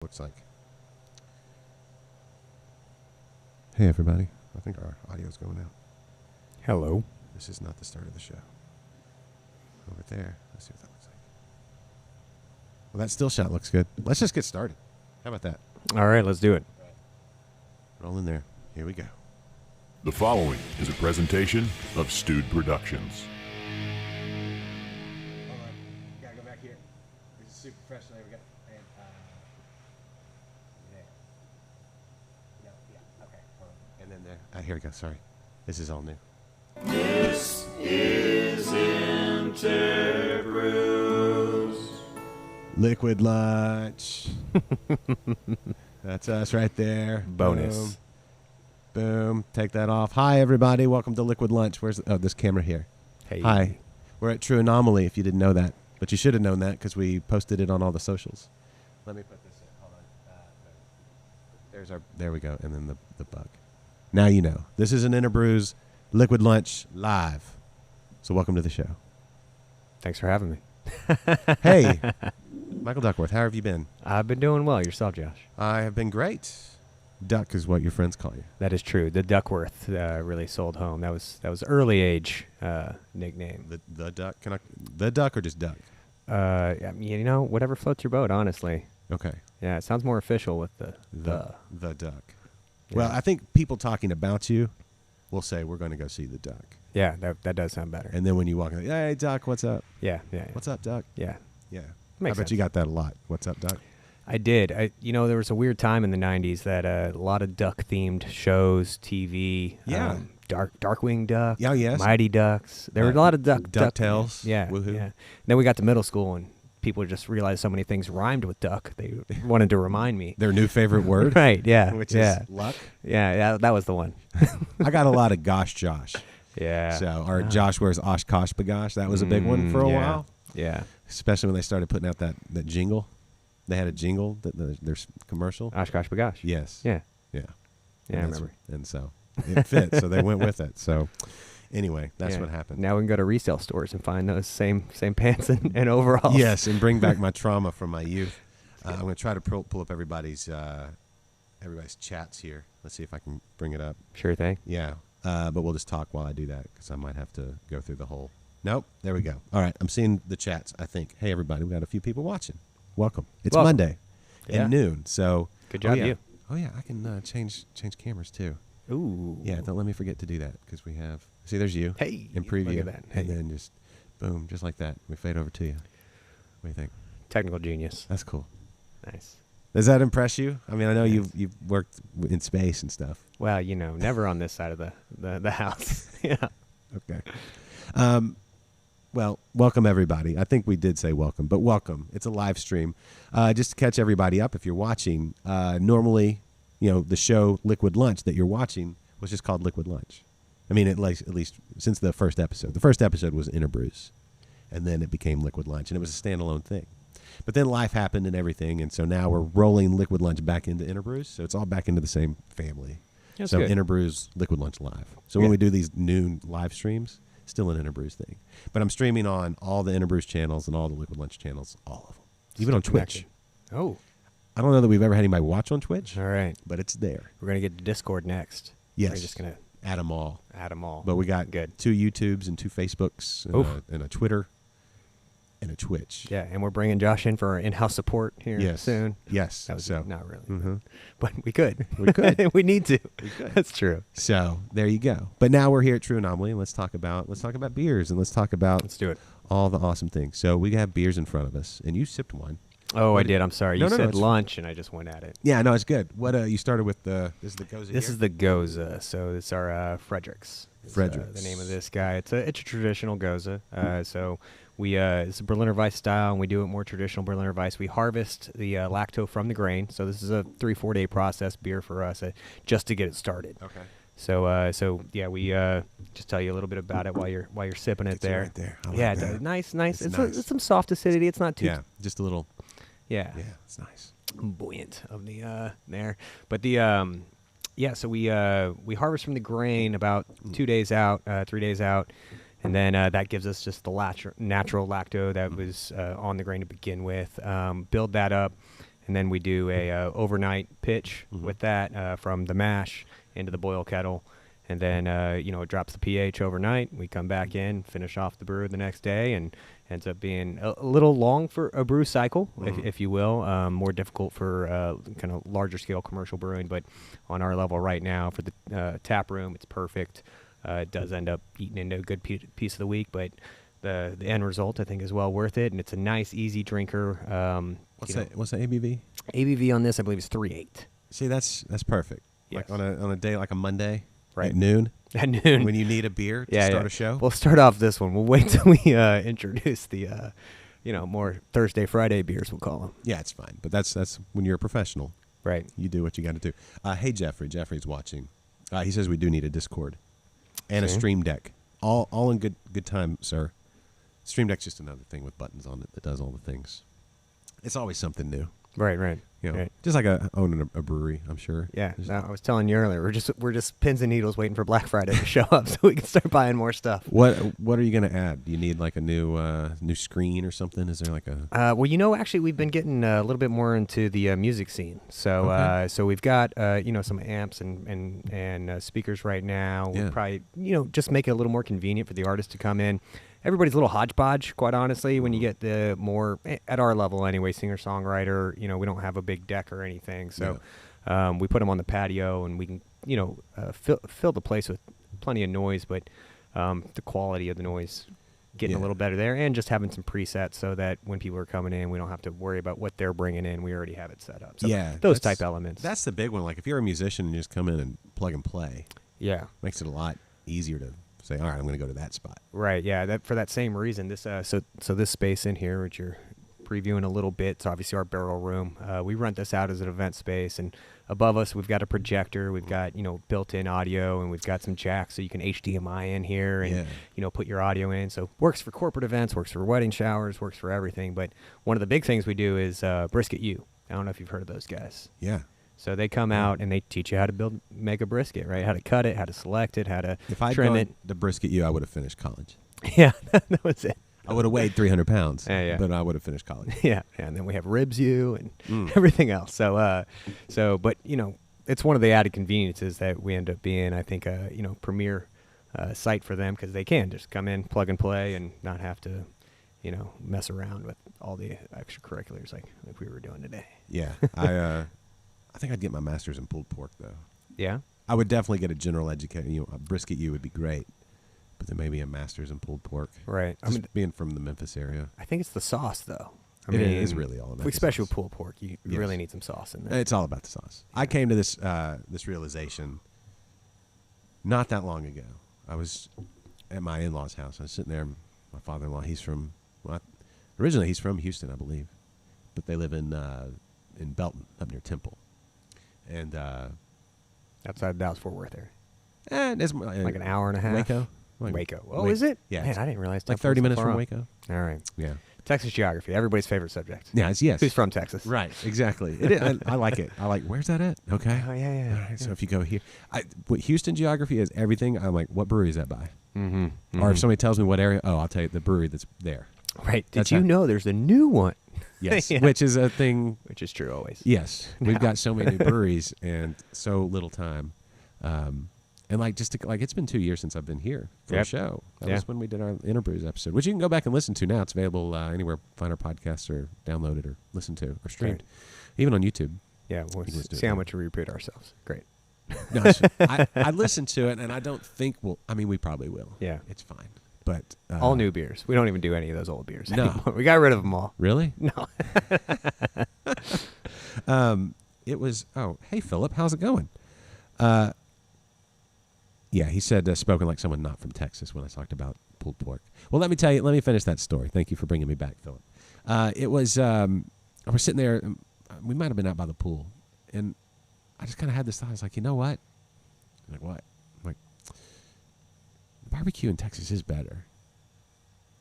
Looks like. Hey, everybody. I think our audio's going out. Hello. This is not the start of the show. Over there. Let's see what that looks like. Well, that still shot looks good. Let's just get started. How about that? All right, let's do it. Roll in there. Here we go. The following is a presentation of Stewed Productions. Hold on. Gotta go back here. This is super fresh. There we go. And, there. No, yeah. Okay. Hold on. And then there. Here we go. Sorry. This is all new. This is InterBrews. Liquid lunch. That's us right there. Bonus. Boom. Boom. Take that off. Hi, everybody. Welcome to Liquid Lunch. Where's this camera here? Hey. Hi. We're at True Anomaly, if you didn't know that. But you should have known that because we posted it on all the socials. Let me put this in. Hold on. There we go. And then the bug. Now you know. This is an InterBrews Liquid Lunch live. So welcome to the show. Thanks for having me. Hey, Michael Duckworth, how have you been? I've been doing well. Yourself, Josh? I have been great. Duck is what your friends call you. That is true. The Duckworth really sold home. That was early age nickname. The duck. The duck or just duck? Whatever floats your boat. Honestly. Okay. Yeah, it sounds more official with the duck. Yeah. Well, I think people talking about you will say we're going to go see the duck. Yeah, that does sound better. And then when you walk in, hey, Duck, what's up? Yeah. What's up, Duck? Yeah. Yeah. Makes I bet you sense. got that a lot. What's up, Duck? I did. There was a weird time in the 90s that a lot of duck-themed shows, TV. Yeah. Darkwing Duck. Yeah, yes. Mighty Ducks. There were a lot of DuckTales. Yeah. Woohoo. Yeah. Then we got to middle school and people just realized so many things rhymed with duck. They wanted to remind me. Their new favorite word? Right, yeah. Which yeah. is luck? Yeah, that was the one. I got a lot of Gosh Josh. Yeah. Or Josh wears Oshkosh Bagosh. That was a big one for a yeah. while. Yeah. Especially when they started putting out that jingle. They had a jingle, their commercial. Oshkosh Bagosh. Yes. Yeah. Yeah. Yeah, I And remember. And so it fit. So they went with it. So anyway, that's Yeah. what happened. Now we can go to resale stores and find those same pants and overalls. Yes, and bring back my trauma from my youth. I'm going to try to pull up everybody's chats here. Let's see if I can bring it up. Sure thing. Yeah, but we'll just talk while I do that because I might have to go through the whole. Nope, there we go. All right, I'm seeing the chats, I think. Hey, everybody, we got a few people watching. Welcome. It's Welcome. Monday Yeah. at noon, so. Good job, yeah. you. Oh, yeah, I can change cameras, too. Ooh. Yeah, don't let me forget to do that because we have. See, there's you. Hey. In preview. Look at that. Hey. And then just, boom, just like that. We fade over to you. What do you think? Technical genius. That's cool. Nice. Does that impress you? I mean, I know you've worked in space and stuff. Well, never on this side of the house. Yeah. Okay. Well, welcome everybody. I think we did say welcome, but welcome. It's a live stream. Just to catch everybody up, if you're watching, normally, the show Liquid Lunch that you're watching was just called Liquid Lunch. I mean, at least since the first episode. The first episode was InterBrews, and then it became Liquid Lunch, and it was a standalone thing. But then life happened and everything, and so now we're rolling Liquid Lunch back into InterBrews, so it's all back into the same family. That's so good. InterBrews Liquid Lunch Live. So when we do these noon live streams, still an InterBrews thing. But I'm streaming on all the InterBrews channels and all the Liquid Lunch channels, all of them. Even on Twitch. Oh. I don't know that we've ever had anybody watch on Twitch, All right. but it's there. We're going to get to Discord next. Yes. We're just going to Add them all. add them all. But we got Good. 2 YouTubes and 2 Facebooks and a Twitter and a Twitch. Yeah, and we're bringing Josh in for our in-house support here Yes. soon. Yes. That was so, not really. Mhm. But we could. We could. We need to. We could. That's true. So there you go. But now we're here at True Anomaly, and let's talk about beers, and let's talk about Let's do it. all the awesome things. So we have beers in front of us, and you sipped one. Oh, What I did- did. I'm sorry. No, You no, no, said it's- lunch, and I just went at it. Yeah, no, it's good. What you started with this is the Goza This here? is the Goza. So it's our Fredericks. It's, Fredericks. the name of this guy. It's a traditional Goza. So we it's a Berliner Weiss style, and we do it more traditional Berliner Weiss. We harvest the lacto from the grain. So this is a 3-4 day process beer for us just to get it started. Okay. So yeah, we just tell you a little bit about it while you're sipping it Gets you there. right there. I like Yeah, that. nice. It's It's, nice. it's some soft acidity. It's not too Yeah, just a little. yeah, Yeah, it's nice. buoyant of the there. But the yeah, so we harvest from the grain about 2 days out, 3 days out, and then that gives us just the natural lacto that was on the grain to begin with. Build that up. and then we do a overnight pitch with that from the mash into the boil kettle. And then, it drops the pH overnight. We come back in, finish off the brew the next day, and ends up being a little long for a brew cycle, if you will. More difficult for kind of larger scale commercial brewing. But on our level right now for the tap room, it's perfect. It does end up eating into a good piece of the week, but the end result, I think, is well worth it. And it's a nice, easy drinker. What's the ABV? ABV on this, I believe, is 3.8. See, that's perfect. Yes. Like on a day like a Monday. Right. At noon? At noon. When you need a beer to start a show? We'll start off this one. We'll wait till we introduce the, more Thursday, Friday beers, we'll call them. Yeah, it's fine. But that's when you're a professional. Right. You do what you got to do. Hey, Jeffrey. Jeffrey's watching. He says we do need a Discord and a Stream Deck. All in good time, sir. Stream Deck's just another thing with buttons on it that does all the things. It's always something new. Right. Right. Just like owning a brewery, I'm sure. Yeah, I was telling you earlier, we're just pins and needles waiting for Black Friday to show up so we can start buying more stuff. What are you going to add? Do you need like a new screen or something? Is there like a? Well, actually, we've been getting a little bit more into the music scene. So so we've got some amps and speakers right now. We'll probably just make it a little more convenient for the artist to come in. Everybody's a little hodgepodge, quite honestly, when you get the more, at our level anyway, singer-songwriter, we don't have a big deck or anything. So we put them on the patio, and we can, fill the place with plenty of noise, but the quality of the noise getting a little better there, and just having some presets so that when people are coming in, we don't have to worry about what they're bringing in. We already have it set up. So those type elements. That's the big one. Like if you're a musician and you just come in and plug and play, makes it a lot easier to say, all right, I'm going to go to that spot. Right, yeah. For that same reason, this so this space in here, which you're previewing a little bit, it's obviously our barrel room. We rent this out as an event space, and above us we've got a projector, we've got built-in audio, and we've got some jacks so you can HDMI in here and put your audio in. So works for corporate events, works for wedding showers, works for everything. But one of the big things we do is Brisket U. I don't know if you've heard of those guys. Yeah. So they come out and they teach you how to make a brisket, right? How to cut it, how to select it, how to trim it. The Brisket U, I would have finished college. Yeah, that was it. I would have weighed 300 pounds, Yeah. but I would have finished college. Yeah, and then we have Ribs U and everything else. So, but it's one of the added conveniences that we end up being, I think, premier site for them, because they can just come in, plug and play, and not have to, mess around with all the extracurriculars like we were doing today. Yeah, I think I'd get my master's in pulled pork, though. Yeah? I would definitely get a general education. A Brisket U would be great, but then maybe a master's in pulled pork. Right. Just being from the Memphis area. I think it's the sauce, though. It is really all about the especially sauce. with pulled pork, you really need some sauce in there. It's all about the sauce. I came to this realization not that long ago. I was at my in-laws' house. I was sitting there. My father-in-law, originally he's from Houston, I believe, but they live in Belton, up near Temple. And outside Dallas-Fort Worth area. And it's like an hour and a half. Waco. Oh, is it? Yeah. Man, I didn't realize. Like 30 minutes from Waco. All right. Yeah. Texas geography, everybody's favorite subject. Yeah, yes. Who's from Texas? Right, exactly. I like it. I like, where's that at? Okay. Oh, yeah. All right, so if you go here. Houston geography is everything. I'm like, what brewery is that by? Mm-hmm. Or if somebody tells me what area, I'll tell you the brewery that's there. Right. Did you know there's a new one? Yes, which is a thing. Which is true always. Yes. We've got so many new breweries and so little time. And it's been 2 years since I've been here for a show. That was when we did our InterBrews episode, which you can go back and listen to now. It's available anywhere, find our podcasts or download it or listen to or stream it. Even on YouTube. Yeah, we'll see how much we repeat ourselves. Great. No, I listen to it, and I don't think we probably will. Yeah. It's fine. But all new beers. We don't even do any of those old beers anymore. We got rid of them all. Really? No. It was, hey, Philip, how's it going? Yeah, he said spoken like someone not from Texas when I talked about pulled pork. Well, let me finish that story. Thank you for bringing me back, Philip. It was, I was sitting there, we might have been out by the pool, and I just kind of had this thought. I was like, you know what? I'm like, what? I'm like, barbecue in Texas is better.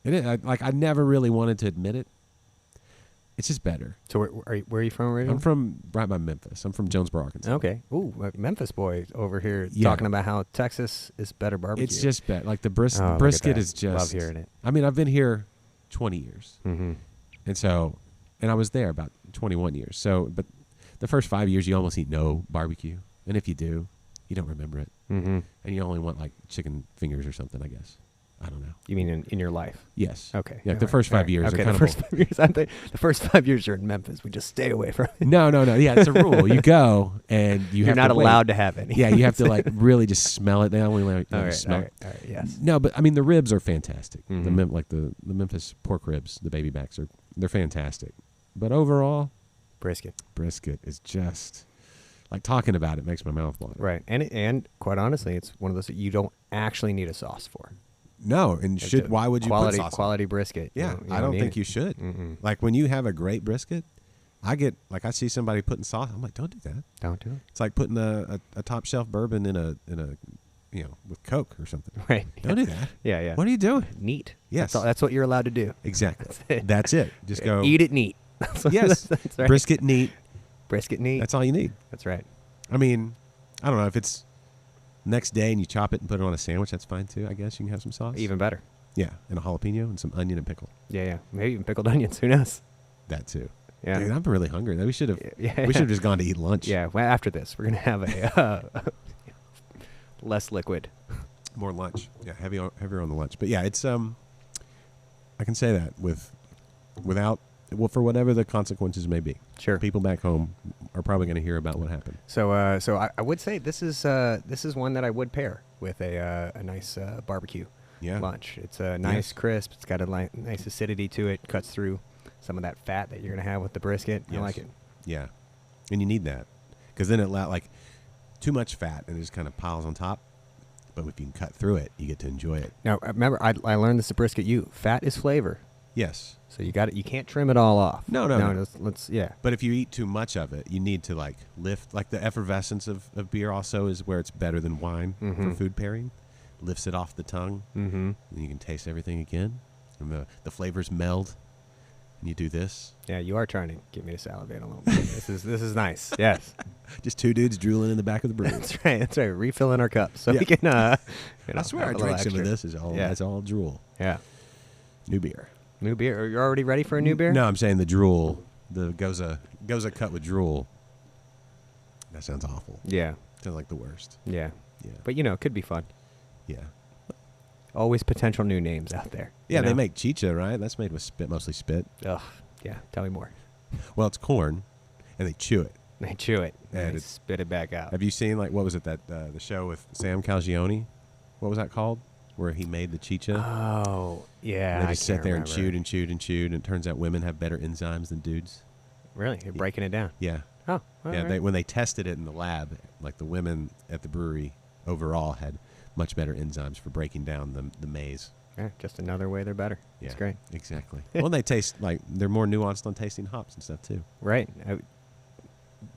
It is. I never really wanted to admit it. It's just better. So where are you from originally? I'm from right by Memphis. I'm from Jonesboro, Arkansas. Okay. Ooh, a Memphis boy over here talking about how Texas is better barbecue. It's just better. Like the brisket is just. Love hearing it. I mean, I've been here 20 years. Mm-hmm. And so and I was there about 21 years. So, but the first 5 years, you almost eat no barbecue. And if you do, you don't remember it. Mm-hmm. And you only want like chicken fingers or something, I guess. I don't know. You mean in your life? Yes. Okay. Yeah, All the right. first 5 years Okay, are kind the of first 5 years. The first 5 years you're in Memphis. We just stay away from it. No. Yeah, it's a rule. You go and you You're have not to wait. allowed to have any. Yeah, you have to like really just smell it. They only let All you right. smell All it. right. All right. Yes. No, but I mean the ribs are fantastic. Mhm. The Memphis pork ribs, the baby backs they're fantastic. But overall, Brisket. brisket is just like talking about it makes my mouth water. Right. And quite honestly, it's one of those that you don't actually need a sauce for. No, and It's a why would you quality put sauce? quality brisket? Yeah, You I don't need think it. you should. Mm-mm. Like when you have a great brisket, I see somebody putting sauce. I'm like, don't do that. Don't do it. It's like putting a top shelf bourbon in a with Coke or something. Right. Don't do that. Yeah. Yeah. What are you doing? Neat. Yes. That's what you're allowed to do. Exactly. That's it. Just go. Eat it neat. That's what- Yes. That's right. Brisket neat. Brisket neat. That's all you need. That's right. I mean, I don't know if it's next day and you chop it and put it on a sandwich. That's fine too. I guess you can have some sauce. Even better. Yeah, and a jalapeno and some onion and pickle. Yeah. Yeah. Maybe even pickled onions. Who knows? That too. Yeah. Dude, I'm really hungry. We should have. Yeah. We should have just gone to eat lunch. Yeah. Well, after this, we're gonna have a less liquid. More lunch. Yeah, heavier on the lunch. But yeah, it's I can say that without for whatever the consequences may be. Sure. People back home are probably going to hear about what happened. So I would say this is one that I would pair with a nice barbecue Yeah. lunch. It's a nice Yes. crisp. It's got a nice acidity to it. Cuts through some of that fat that you're gonna have with the brisket. I Yes. like it. Yeah, and you need that because then it like too much fat and it just kind of piles on top. But if you can cut through it, you get to enjoy it. Now remember, I learned this at Brisket U. Fat is flavor. Yes. So you got it. You can't trim it all off. No. Let's yeah. But if you eat too much of it, you need to like lift. Like the effervescence of beer also is where it's better than wine for Mhm. food pairing. Lifts it off the tongue. Mm-hmm. And you can taste everything again. And the flavors meld. And you do this. Yeah, you are trying to get me to salivate a little bit. This is nice. Yes, Just two dudes drooling in the back of the brew. that's right. That's right. Refilling our cups so Yeah. we can. I have swear I a little drank some of extra. this. It's all drool. Yeah. New beer. New beer. Are you already ready for a new beer? No, I'm saying the drool. The goza cut with drool. That sounds awful. Yeah. Sounds like the worst. Yeah. Yeah. But it could be fun. Yeah. Always potential new names out there. Yeah, you they know? make chicha, right? That's made with spit, mostly spit. Ugh. Yeah. Tell me more. Well, it's corn, and they chew it. They chew it. And And they it's- spit it back out. Have you seen what was it that the show with Sam Calgione? What was that called? Where he made the chicha. Oh, yeah. And they I just sat can't there remember. and chewed and chewed and chewed, and it turns out women have better enzymes than dudes. Really? You're breaking it down. Yeah. Oh. Yeah, all right. when they tested it in the lab, like the women at the brewery overall had much better enzymes for breaking down the maize. Yeah, just another way they're better. Yeah, It's great. Exactly. Well, they taste like they're more nuanced on tasting hops and stuff too. Right.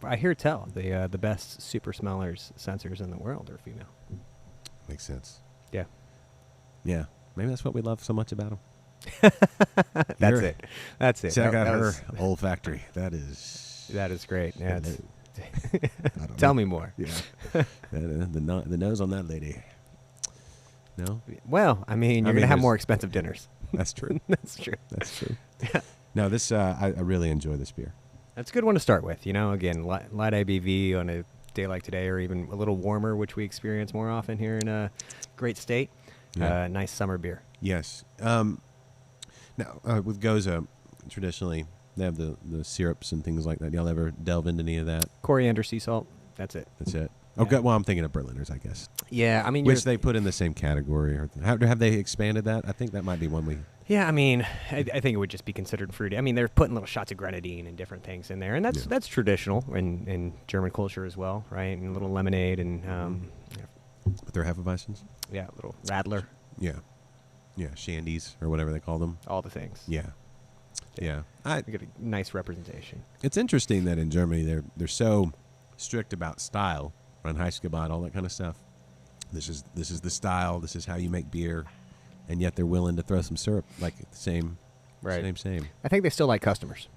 I hear tell the best super smellers sensors in the world are female. Makes sense. Yeah. Yeah, maybe that's what we love so much about them. That's it. That's it. Check That- out that her was- olfactory. That is. That is great. Yeah, it's- Hello. I don't tell know. me more. Yeah. the nose on that lady. No, Well, I mean, you're mean, gonna have there's- more expensive dinners. that's true. That's true. That's true. Yeah. No, this I really enjoy this beer. That's a good one to start with. Again, light ABV on a day like today, or even a little warmer, which we experience more often here in a great state. Yeah. Nice summer beer. Yes. Now with Goza, traditionally they have the syrups and things like that. Y'all ever delve into any of that? Coriander, sea salt. That's it. That's it. Yeah. Okay. Well, I'm thinking of Berliners, I guess, Yeah, I mean, which they put in the same category. Or have they expanded that? I think that might be one we. Yeah, I mean, I think it would just be considered fruity. I mean, they're putting little shots of grenadine and different things in there, and Yeah. that's traditional in German culture as well, right? And a little lemonade and But they're Hefeweizens. yeah, a little Radler, Yeah. Yeah, shandies or whatever they call them. all the things. Yeah. Yeah. You get a nice representation. It's interesting that in Germany they're so strict about style, Reinheitsgebot, all that kind of stuff. This is the style. This is how you make beer, and yet they're willing to throw some syrup, like the same, Right. same. I think they still like customers.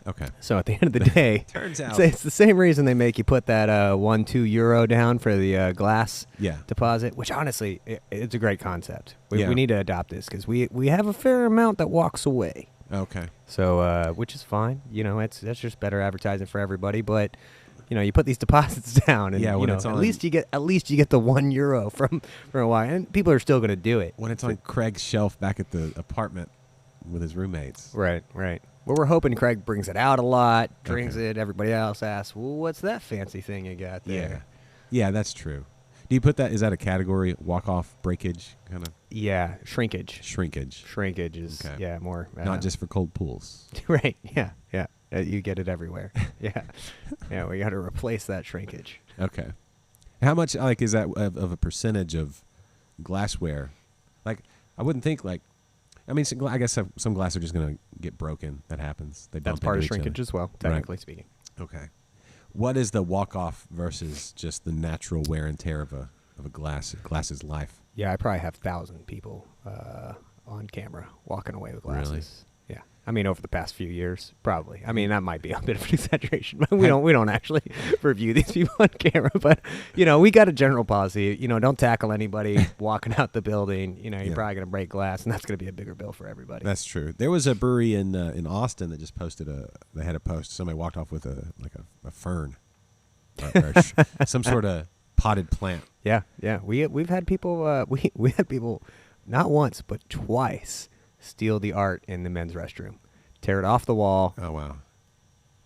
Okay. So at the end of the day, Turns out. it's the same reason they make you put that €1-2 down for the glass Yeah. deposit, which honestly, it's a great concept. We Yeah. need to adopt this because we have a fair amount that walks away. Okay. So, which is fine. That's just better advertising for everybody. But, you put these deposits down, and when it's at on- least you get the €1 from a while, and people are still going to do it. When it's on Craig's shelf back at the apartment with his roommates. Right. Well, we're hoping Craig brings it out a lot, drinks Okay. it. Everybody else asks, "Well, what's that fancy thing you got there?" Yeah, that's true. Do you put that? Is that a category? Walk off, breakage, kind of Yeah, shrinkage. shrinkage, Shrinkage is Okay. more not just for cold pools. right. Yeah. You get it everywhere. Yeah. We got to replace that shrinkage. Okay. How much is that of a percentage of glassware? Like, I wouldn't think I mean, I guess some glass are just going to get broken. That happens. They That's bump part of into each shrinkage other. as well, technically speaking. Okay. What is the walk off versus just the natural wear and tear of a glass's life? Yeah, I probably have 1,000 people on camera walking away with glasses. Really? Yeah, I mean over the past few years, probably. I mean that might be a bit of an exaggeration, but we don't actually review these people on camera. But we got a general policy. Don't tackle anybody walking out the building. You're Yeah. probably gonna break glass, and that's gonna be a bigger bill for everybody. That's true. There was a brewery in Austin that just posted they had a post. Somebody walked off with a fern, or some sort of potted plant. Yeah. We've had people. We had people, not once but twice, steal the art in the men's restroom, tear it off the wall, Oh wow.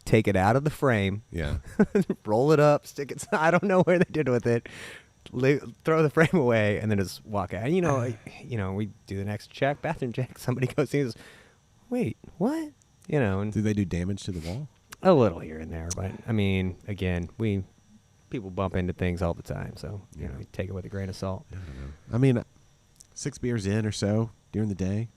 take it out of the frame, Yeah. roll it up, stick it. I don't know where they did with it. Throw the frame away, and then just walk out. And, we do the next check, bathroom check. Somebody goes in and goes, "Wait, what?" And Do they do damage to the wall? a little here and there, but I mean, again, people bump into things all the time, so Yeah. we take it with a grain of salt. I don't know. I mean, 6 beers in or so during the day,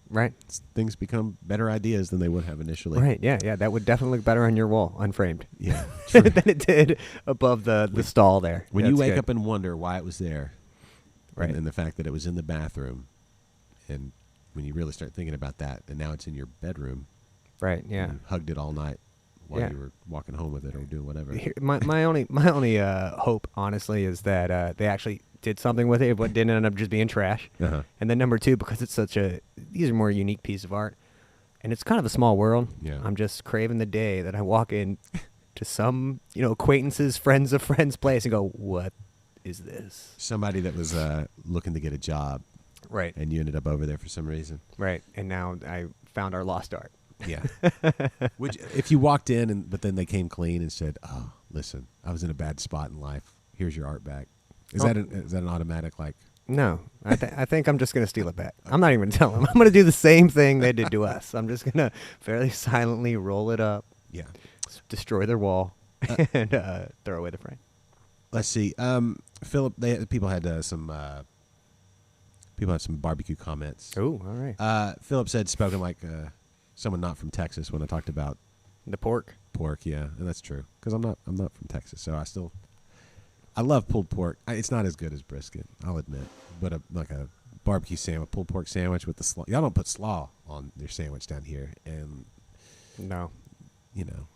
Right. things become better ideas than they would have initially. Right. Yeah. That would definitely look better on your wall, unframed, Yeah. True. than it did above the stall there. When you That's wake good. up and wonder why it was there, Right. and the fact that it was in the bathroom, and when you really start thinking about that, and now it's in your bedroom, Right. Yeah. you hugged it all night while Yeah. you were walking home with it or doing whatever. My only hope, honestly, is that they actually did something with it, but didn't end up just being trash. Uh-huh. And then number two, because it's these are more unique piece of art, and it's kind of a small world. Yeah. I'm just craving the day that I walk in to some acquaintances, friends of friends' place and go, "What is this?" Somebody that was looking to get a job, Right. and you ended up over there for some reason. Right. And now I found our lost art. Yeah. If you walked in, but then they came clean and said, "Oh, listen, I was in a bad spot in life. Here's your art back." Is that an automatic No, I think I'm just going to steal it back. I'm not even going to tell them. I'm going to do the same thing they did to us. I'm just going to fairly silently roll it up, Yeah. destroy their wall, and throw away the frame. Let's see. Philip, people had some barbecue comments. Oh, all right. Philip said, spoken like someone not from Texas when I talked about The pork. pork. Yeah, and that's true because I'm not from Texas, so I love pulled pork. It's not as good as brisket, I'll admit, but like a barbecue sandwich, pulled pork sandwich with the slaw. Y'all don't put slaw on your sandwich down here, and No.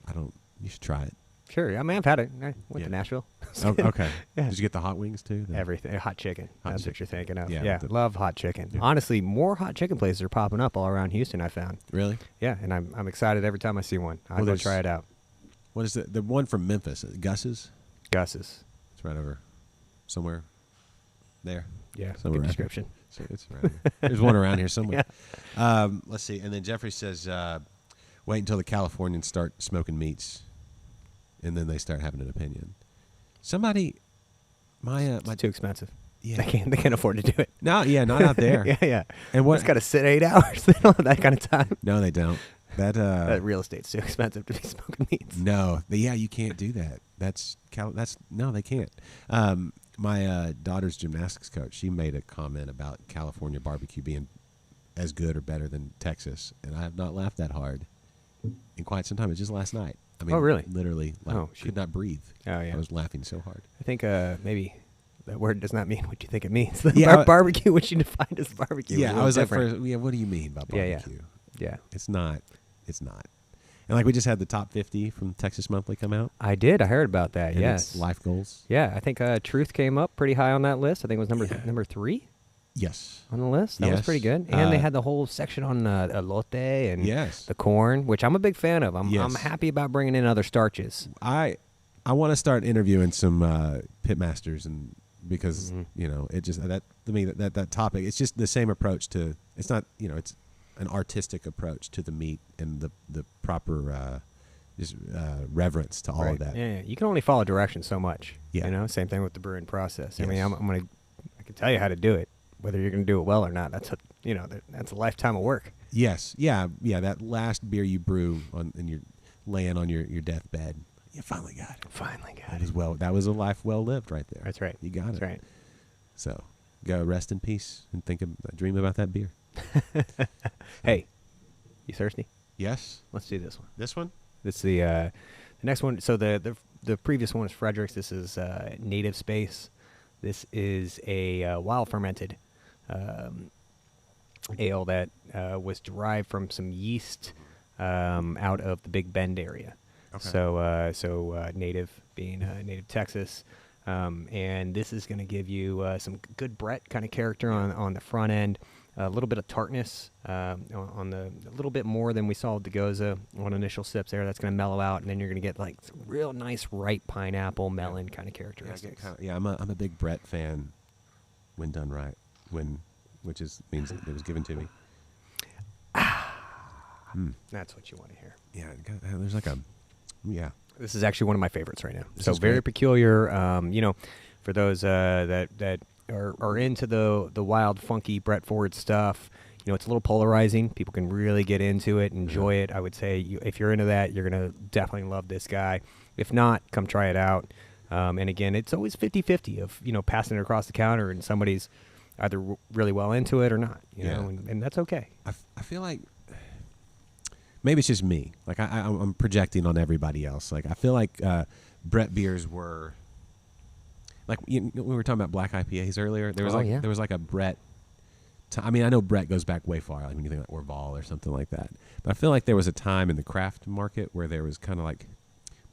I don't. You should try it. Sure. I mean, I've had it. I went Yeah. to Nashville. Oh, okay. Yeah. Did you get the hot wings too? Everything. Hot chicken. Hot That's chicken. what you're thinking of. Yeah, Yeah. with the- Love hot chicken. Yeah. Honestly, more hot chicken places are popping up all around Houston, I found. Really? Yeah. And I'm excited every time I see one. I'll Well, go there's- try it out. What is the one from Memphis? Gus's? Gus's. It's right over somewhere there. Yeah. Somewhere Good around description. here. So it's around here. There's one around here somewhere. Let's see. And then Jeffrey says, wait until the Californians start smoking meats, and then they start having an opinion. Somebody, my It's too expensive. yeah, They can't afford to do it. not out there. Yeah. And what? It's got to sit 8 hours. They don't have that kind of time. No, they don't. That Real estate's too expensive to be smoking meats. no, you can't do that. That's no, they can't. My daughter's gymnastics coach, she made a comment about California barbecue being as good or better than Texas, and I have not laughed that hard in quite some time. It was just last night. I mean, Oh, really? Literally, Oh, shoot. could not breathe. Oh, yeah. I was laughing so hard. I think maybe that word does not mean what you think it means. The Yeah, barbecue, which you defined as barbecue. Yeah, a I was little like, different. first, what do you mean by Yeah, yeah. barbecue? Yeah. It's not. And like we just had the top 50 from Texas Monthly come out. I did. I heard about that. And Yes. it's life goals. Yeah, I think Truth came up pretty high on that list. I think it was number 3. Yes. on the list. That was Yes. pretty good. And they had the whole section on elote and Yes. the corn, which I'm a big fan of. I'm Yes. happy about bringing in other starches. I want to start interviewing some pitmasters, and because it just that to me that topic, it's just the same approach to, it's not, it's an artistic approach to the meat and the proper reverence to all of that. Yeah, you can only follow directions so much. Yeah. Same thing with the brewing process. I Yes. mean, I can tell you how to do it. Whether you're going to do it well or not, that's a lifetime of work. Yes. Yeah. That last beer you brew and you're laying on your deathbed, you finally got it. Finally got That it. was that was a life well lived right there. That's right. You got That's it. right. So go rest in peace and dream about that beer. Hey, you thirsty? Yes. Let's do this one. This one? This is the next one. So the previous one is Frederick's. This is Native Space. This is a wild fermented ale that was derived from some yeast out of the Big Bend area. Okay. So native being native Texas, and this is going to give you some good Brett kind of character on the front end. A little bit of tartness on the a little bit more than we saw with the Goza on initial sips there. That's going to mellow out, and then you're going to get like some real nice ripe pineapple melon kind of characteristics. I'm a big Brett fan when done right. Which means it was given to me. That's what you want to hear. Yeah, there's like a This is actually one of my favorites right now. This So is very great. peculiar. For those that are into the wild, funky Brett Ford stuff, it's a little polarizing. People can really get into it, enjoy it. I would say if you're into that, you're gonna definitely love this guy. If not, come try it out. And again, it's always 50-50 of passing it across the counter and somebody's either really well into it or not. You know, and that's okay. I feel like maybe it's just me. Like I'm projecting on everybody else. Like I feel like Brett beers were like we were talking about black IPAs earlier. There was there was like a Brett. I mean, I know Brett goes back way far. Like when you think like Orval or something like that. But I feel like there was a time in the craft market where there was kind of like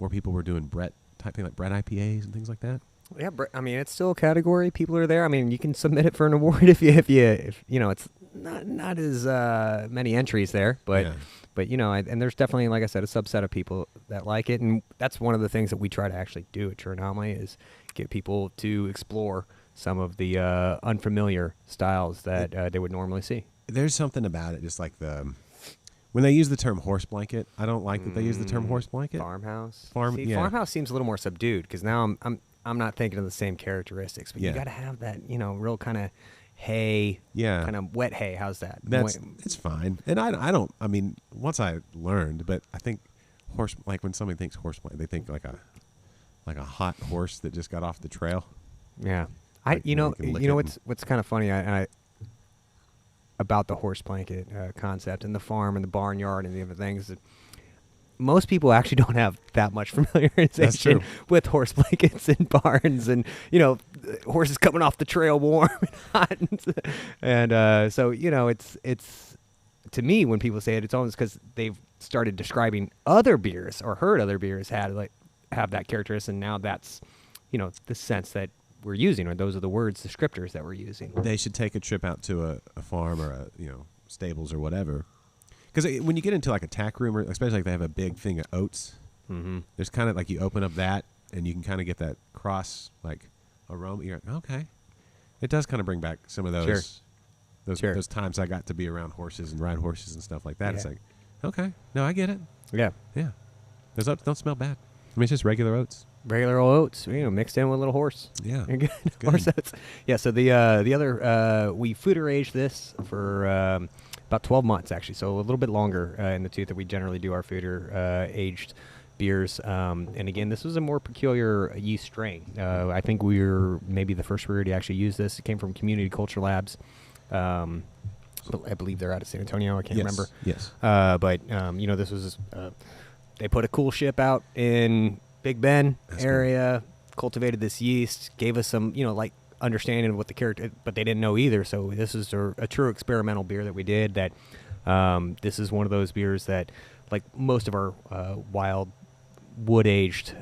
more people were doing Brett type thing, like Brett IPAs and things like that. Yeah, I mean, it's still a category. People are there. I mean, you can submit it for an award if it's not as many entries there, but and there's definitely, like I said, a subset of people that like it, and that's one of the things that we try to actually do at True Anomaly is get people to explore some of the unfamiliar styles that they would normally see. There's something about it, just like when they use the term horse blanket. I don't like that they use the term horse blanket. Farmhouse. Yeah. Farmhouse seems a little more subdued because now I'm not thinking of the same characteristics, but you got to have that, real kind of hay, kind of wet hay. How's that? It's fine. And I don't. I mean, once I learned, but I think like when somebody thinks horse blanket, they think like a hot horse that just got off the trail. Yeah. Like, What's kind of funny about the horse blanket concept and the farm and the barnyard and the other things that most people actually don't have that much familiarization with horse blankets and barns and horses coming off the trail warm and hot and so it's to me when people say it, it's almost because they've started describing other beers or heard other beers have that characteristic, and now that's the sense that we're using, or those are the words, descriptors that we're using. They should take a trip out to a farm or a stables or whatever, because when you get into like a tack room, or especially like they have a big thing of oats, there's kind of like you open up that and you can kind of get that cross like aroma. You're like, okay, it does kind of bring back some of those times I got to be around horses and ride horses and stuff like that. Yeah. It's like, okay, no, I get it. Yeah. Those oats don't smell bad. I mean, it's just regular oats. Regular old oats, mixed in with a little horse. Yeah. You're good. Good. Horse oats. Yeah, so the other, we foeder aged this for about 12 months, actually, so a little bit longer in the tooth that we generally do our foeder aged beers. And again, this was a more peculiar yeast strain. I think we were maybe the first brewery to actually use this. It came from Community Culture Labs. I believe they're out of San Antonio. I can't remember. Yes. But this was they put a cool ship out in Big Bend area, cultivated this yeast, gave us some, understanding of what the character, but they didn't know either. So this is a true experimental beer that we did. That this is one of those beers that, like most of our wild wood aged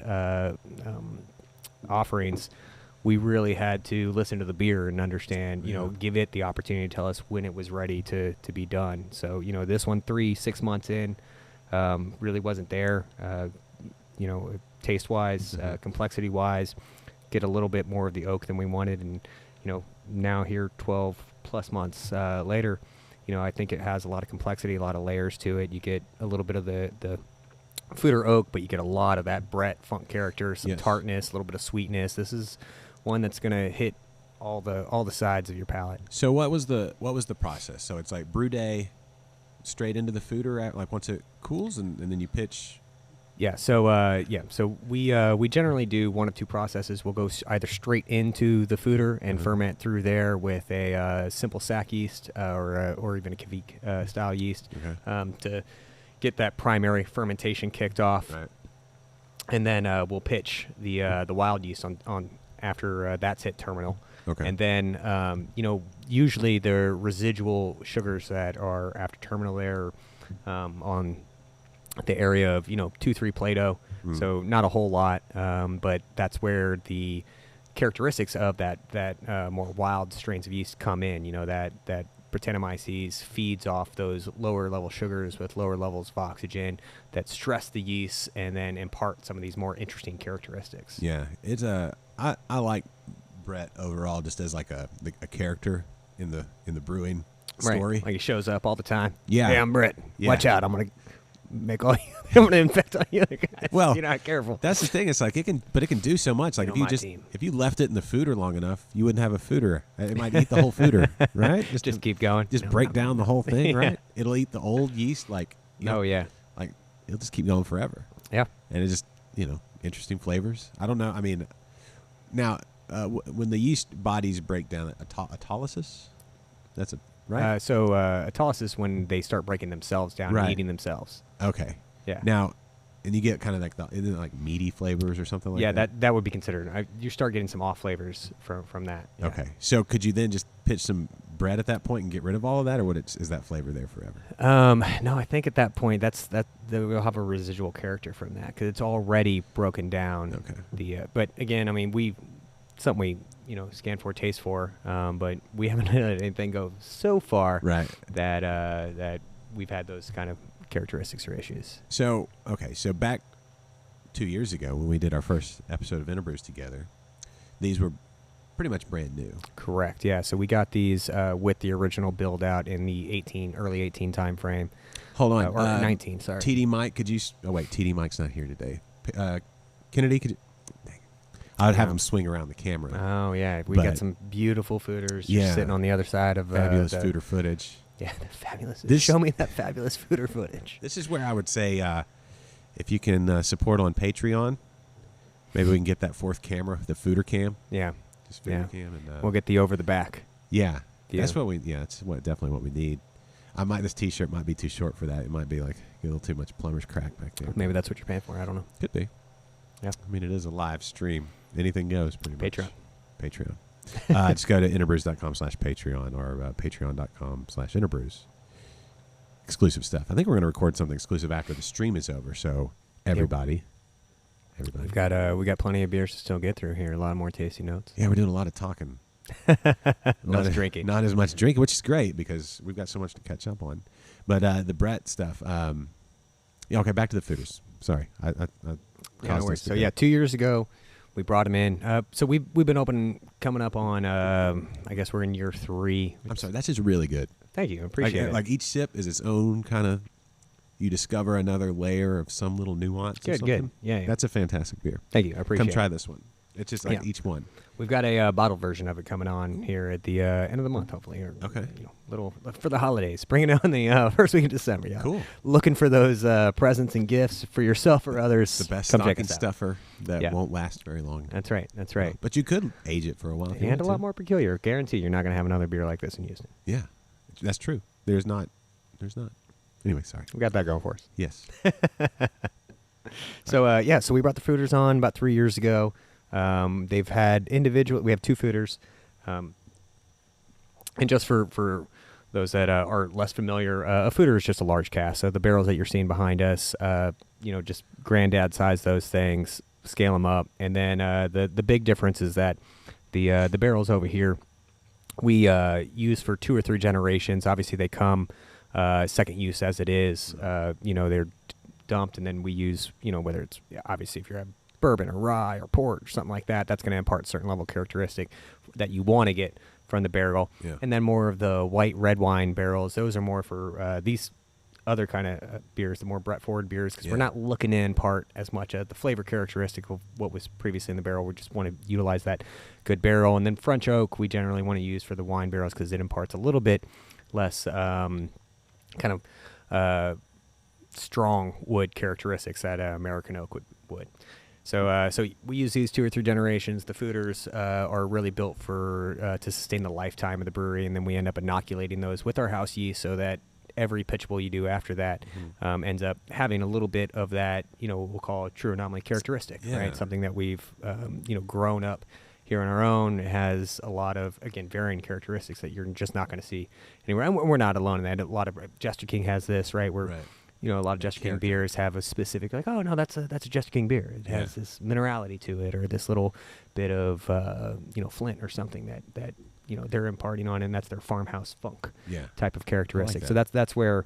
offerings, we really had to listen to the beer and understand, give it the opportunity to tell us when it was ready to be done. So, this one, 6 months in, really wasn't there, taste-wise, complexity-wise, get a little bit more of the oak than we wanted. And, now here 12-plus months later, I think it has a lot of complexity, a lot of layers to it. You get a little bit of the Foeder oak, but you get a lot of that Brett funk character, some tartness, a little bit of sweetness. This is one that's going to hit all the sides of your palate. So what was the process? So it's like brew day, straight into the foeder, like once it cools, and then you pitch. Yeah. So So we generally do one of two processes. We'll go either straight into the foeder and ferment through there with a simple sack yeast or even a Kvik style yeast to get that primary fermentation kicked off. Right. And then we'll pitch the wild yeast on after that's hit terminal. Okay. And then, usually the residual sugars that are after terminal there on the area of, 2-3 Plato. So not a whole lot, but that's where the characteristics of that more wild strains of yeast come in, that Brettanomyces feeds off those lower level sugars with lower levels of oxygen that stress the yeast and then impart some of these more interesting characteristics. Yeah, it's I like Brett overall just as like a character in the brewing story. Right. Like he shows up all the time. Yeah. Hey, I'm Brett. Yeah. Watch out. I'm gonna make all you. I'm gonna infect all you other guys. Well, you're not careful. That's the thing. It's like it can do so much. Like if you left it in the foeder long enough, you wouldn't have a foeder. It might eat the whole foeder, right? Just keep going. Just break down the whole thing, right? It'll eat the old yeast, like yeah. like it'll just keep going forever. Yeah. And it just interesting flavors. I don't know. I mean, now when the yeast bodies break down, autolysis, that's a right. Autolysis when they start breaking themselves down and eating themselves. Okay. Yeah. Now, and you get kind of isn't it like meaty flavors or something like that? Yeah, that would be considered. You start getting some off flavors from that. Yeah. Okay. So could you then just pitch some bread at that point and get rid of all of that, or is that flavor there forever? No, I think at that point we'll have a residual character from that because it's already broken down. Okay. But again, I mean something we scan for, taste for, but we haven't had anything go so far that we've had those kind of characteristics or issues. So back 2 years ago when we did our first episode of InterBrews together, these were pretty much brand new. Correct. Yeah. So we got these with the original build out in the early 18 time frame. Hold on, or 19. Sorry. TD Mike, could you? Oh wait, TD Mike's not here today. Kennedy, could you? I'd have him swing around the camera. Oh yeah, we got some beautiful fooders just sitting on the other side of fabulous foeder footage. Yeah, fabulous. Show me that fabulous foeder footage. This is where I would say, if you can support on Patreon, maybe we can get that fourth camera, the foeder cam. Yeah, just foeder cam, and we'll get the over the back. Yeah, that's what we. Yeah, that's definitely what we need. This T-shirt might be too short for that. It might be like a little too much plumber's crack back there. Maybe that's what you're paying for. I don't know. Could be. Yeah. I mean, it is a live stream. Anything goes, pretty much. Patreon. Just go to interbrews.com/Patreon or patreon.com/interbrews. Exclusive stuff. I think we're going to record something exclusive after the stream is over. So everybody. We got plenty of beers to still get through here. A lot more tasty notes. Yeah, we're doing a lot of talking. Not drinking. Not as much drinking, which is great because we've got so much to catch up on. But the Brett stuff. Okay, back to the fooders. Sorry, I no worries. So 2 years ago, we brought him in. So we've been open, coming up on. I guess we're in year 3. I'm sorry, that's just really good. Thank you, I appreciate it. Like each sip is its own kind of. You discover another layer of some little nuance. Good. Yeah. That's a fantastic beer. Thank you, I appreciate it. Come try this one. It's just like each one. We've got a bottle version of it coming on here at the end of the month, hopefully. Or, okay. Little for the holidays. Bring it on the first week of December. Yeah. Cool. Looking for those presents and gifts for yourself or others. The best stocking stuffer that won't last very long. That's right. But you could age it for a while. And a lot more peculiar. Guarantee you're not going to have another beer like this in Houston. Yeah, that's true. There's not. Anyway, sorry. We got that going for us. Yes. So we brought the fooders on about 3 years ago. They've had we have 2 fooders. And just for those that are less familiar, a fooder is just a large cask. So the barrels that you're seeing behind us, just granddad size those things. scale them up. And then the big difference is that the barrels over here we use for 2 or 3 generations. Obviously, they come second use as it is. They're dumped, and then we use, whether it's obviously if you're having bourbon or rye or port or something like that, that's going to impart certain level characteristic that you want to get from the barrel. Yeah. And then more of the white red wine barrels, those are more for these other kind of beers, the more Brett Ford beers, because we're not looking to impart as much of the flavor characteristic of what was previously in the barrel. We just want to utilize that good barrel. And then French oak we generally want to use for the wine barrels because it imparts a little bit less strong wood characteristics that American oak would. So we use these 2 or 3 generations. The foeders are really built for to sustain the lifetime of the brewery, and then we end up inoculating those with our house yeast so that every pitchable you do after that ends up having a little bit of that, what we'll call a true anomaly characteristic, right? Something that we've, grown up here on our own. It has a lot of, again, varying characteristics that you're just not going to see anywhere. And we're not alone in that. A lot of Jester King has this, right? Where a lot of Jester King beers have a specific, like, oh no, that's a Jester King beer. It has this minerality to it, or this little bit of flint or something that they're imparting on, and that's their farmhouse funk type of characteristic. So that's where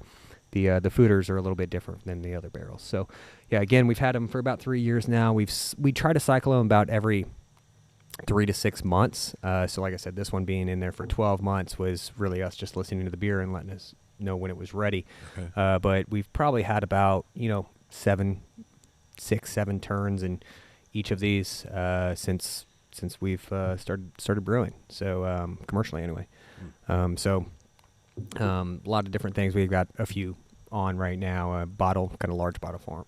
the foeders are a little bit different than the other barrels. So again, we've had them for about 3 years now. We try to cycle them about every 3 to 6 months. So like I said, this one being in there for 12 months was really us just listening to the beer and letting us know when it was ready. Okay. But we've probably had about 6, 7 turns in each of these since we've started brewing. So commercially anyway. A lot of different things. We've got a few on right now. Large bottle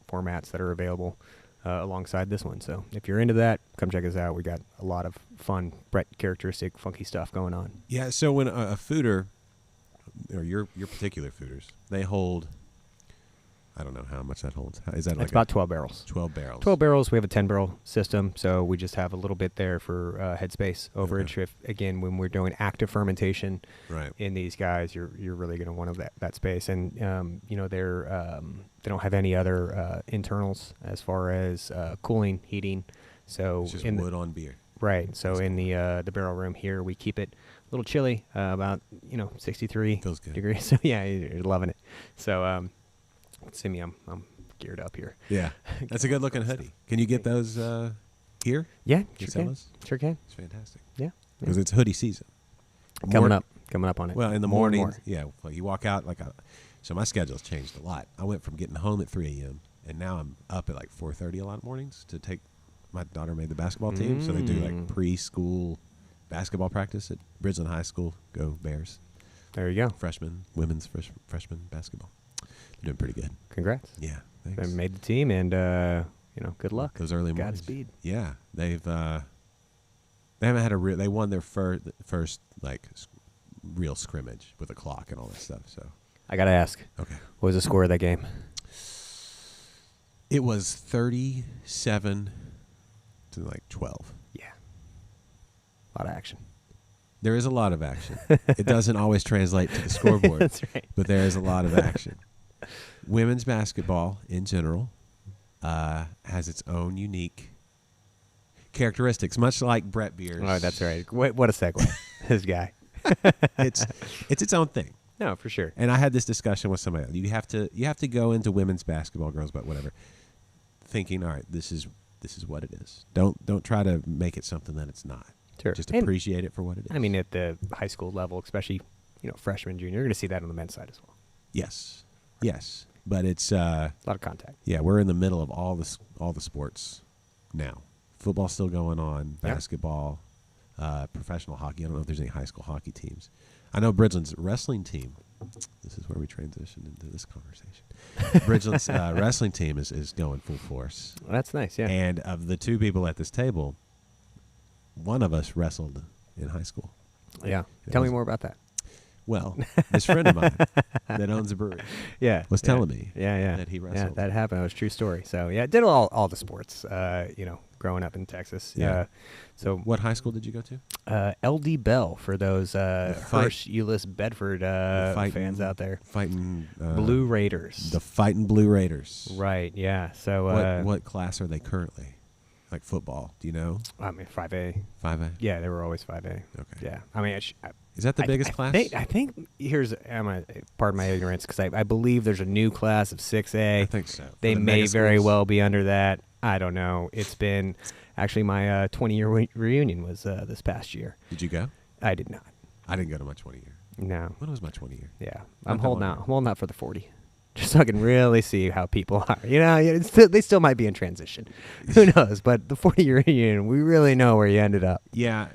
formats that are available alongside this one. So if you're into that, come check us out. We got a lot of fun Brett characteristic funky stuff going on. Yeah. So when a foeder, or your particular foeders, they hold, I don't know how much that holds. Is that It's about 12 barrels. 12 barrels. 12 barrels. We have a 10-barrel system, so we just have a little bit there for headspace overage. Okay. If, again, when we're doing active fermentation Right. in these guys, you're really going to want that space. And they don't have any other internals as far as cooling, heating. So It's just wood on beer. Right. So in the barrel room here, we keep it a little chilly, about 63 Feels good. degrees. So yeah, you're loving it. So see me, I'm geared up here. Yeah, that's a good looking hoodie. Can you get those here? Yeah, You sure sell can. those? Sure can. It's fantastic Yeah. because it's hoodie season. Coming up on it. Well, in the More and morning, more. well, you walk out so my schedule's changed a lot. I went from getting home at 3 a.m. and now I'm up at like 4:30 a lot of mornings to take. My daughter made the basketball team, so they do like preschool basketball practice at Bridgeland High School. Go Bears! There you go. Women's freshman basketball. They're doing pretty good. Congrats. Yeah, They thanks. made the team, and good luck. Those early mornings. Godspeed. Yeah, they haven't had they won their first real scrimmage with a clock and all that stuff. So I gotta ask. okay, What was the score of that game? it was 37 to 12. Yeah. A lot of action. There is a lot of action. It doesn't always translate to the scoreboard. That's right. But there is a lot of action. Women's basketball in general has its own unique characteristics, much like Brett beers. Oh, that's right. What a segue. This guy. It's its own thing. No, for sure. And I had this discussion with somebody. You have to go into women's basketball, girls, but whatever, thinking, all right, this is what it is. Don't try to make it something that it's not. Sure. Just appreciate it for what it is. I mean, at the high school level, especially, freshman, junior, you're going to see that on the men's side as well. Yes. But it's A lot of contact. yeah, we're in the middle of all the sports now. Football's still going on, Yeah. basketball, professional hockey. I don't know if there's any high school hockey teams. I know Bridgeland's wrestling team. This is where we transition into this conversation. Bridgeland's wrestling team is going full force. Well, that's nice, yeah. And of the 2 people at this table, one of us wrestled in high school. Yeah. It Tell me was- more about that. Well, this friend of mine that owns a brewery Yeah. was telling me Yeah. that he Yeah, wrestled. that happened. It was a true story. So, yeah, did all the sports, growing up in Texas. Yeah. So, What high school did you go to? LD Bell for those Hirsch, Euless, Bedford fighting- fans out there. Fighting Blue Raiders. The Fighting Blue Raiders. Right, yeah. So, What class are they currently? Like football, do you know? I mean, 5A. 5A? Yeah, they were always 5A. Okay. Yeah. I mean, Is that the biggest class? I think here's, pardon my ignorance, because I believe there's a new class of 6A. I think so. They For the may mega very schools? well be under that. I don't know. It's been, actually, my 20-year reunion was this past year. Did you go? I did not. I didn't go to my 20 year. No. When was my 20 year? Yeah. Not I'm that holding long out. ago. I'm holding out for the 40. Just so I can really see how people are. They still might be in transition. Who knows? But the 40-year reunion, we really know where you ended up. Yeah,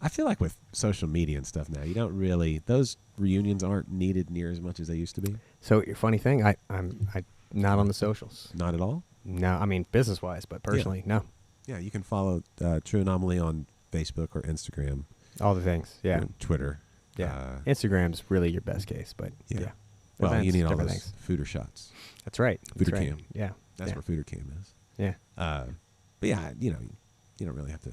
I feel like with social media and stuff now, you don't really, those reunions aren't needed near as much as they used to be. So, funny thing, I'm not on the socials. Not at all. No, I mean business-wise, but personally, no. Yeah, you can follow True Anomaly on Facebook or Instagram. All the things, yeah. Or Twitter. Yeah. Instagram's really your best case, but yeah. Well, Events, you need all different those Fooder shots. That's right. Fooder That's right. cam. Yeah. That's yeah. where Fooder Cam is. Yeah. But yeah, you don't really have to.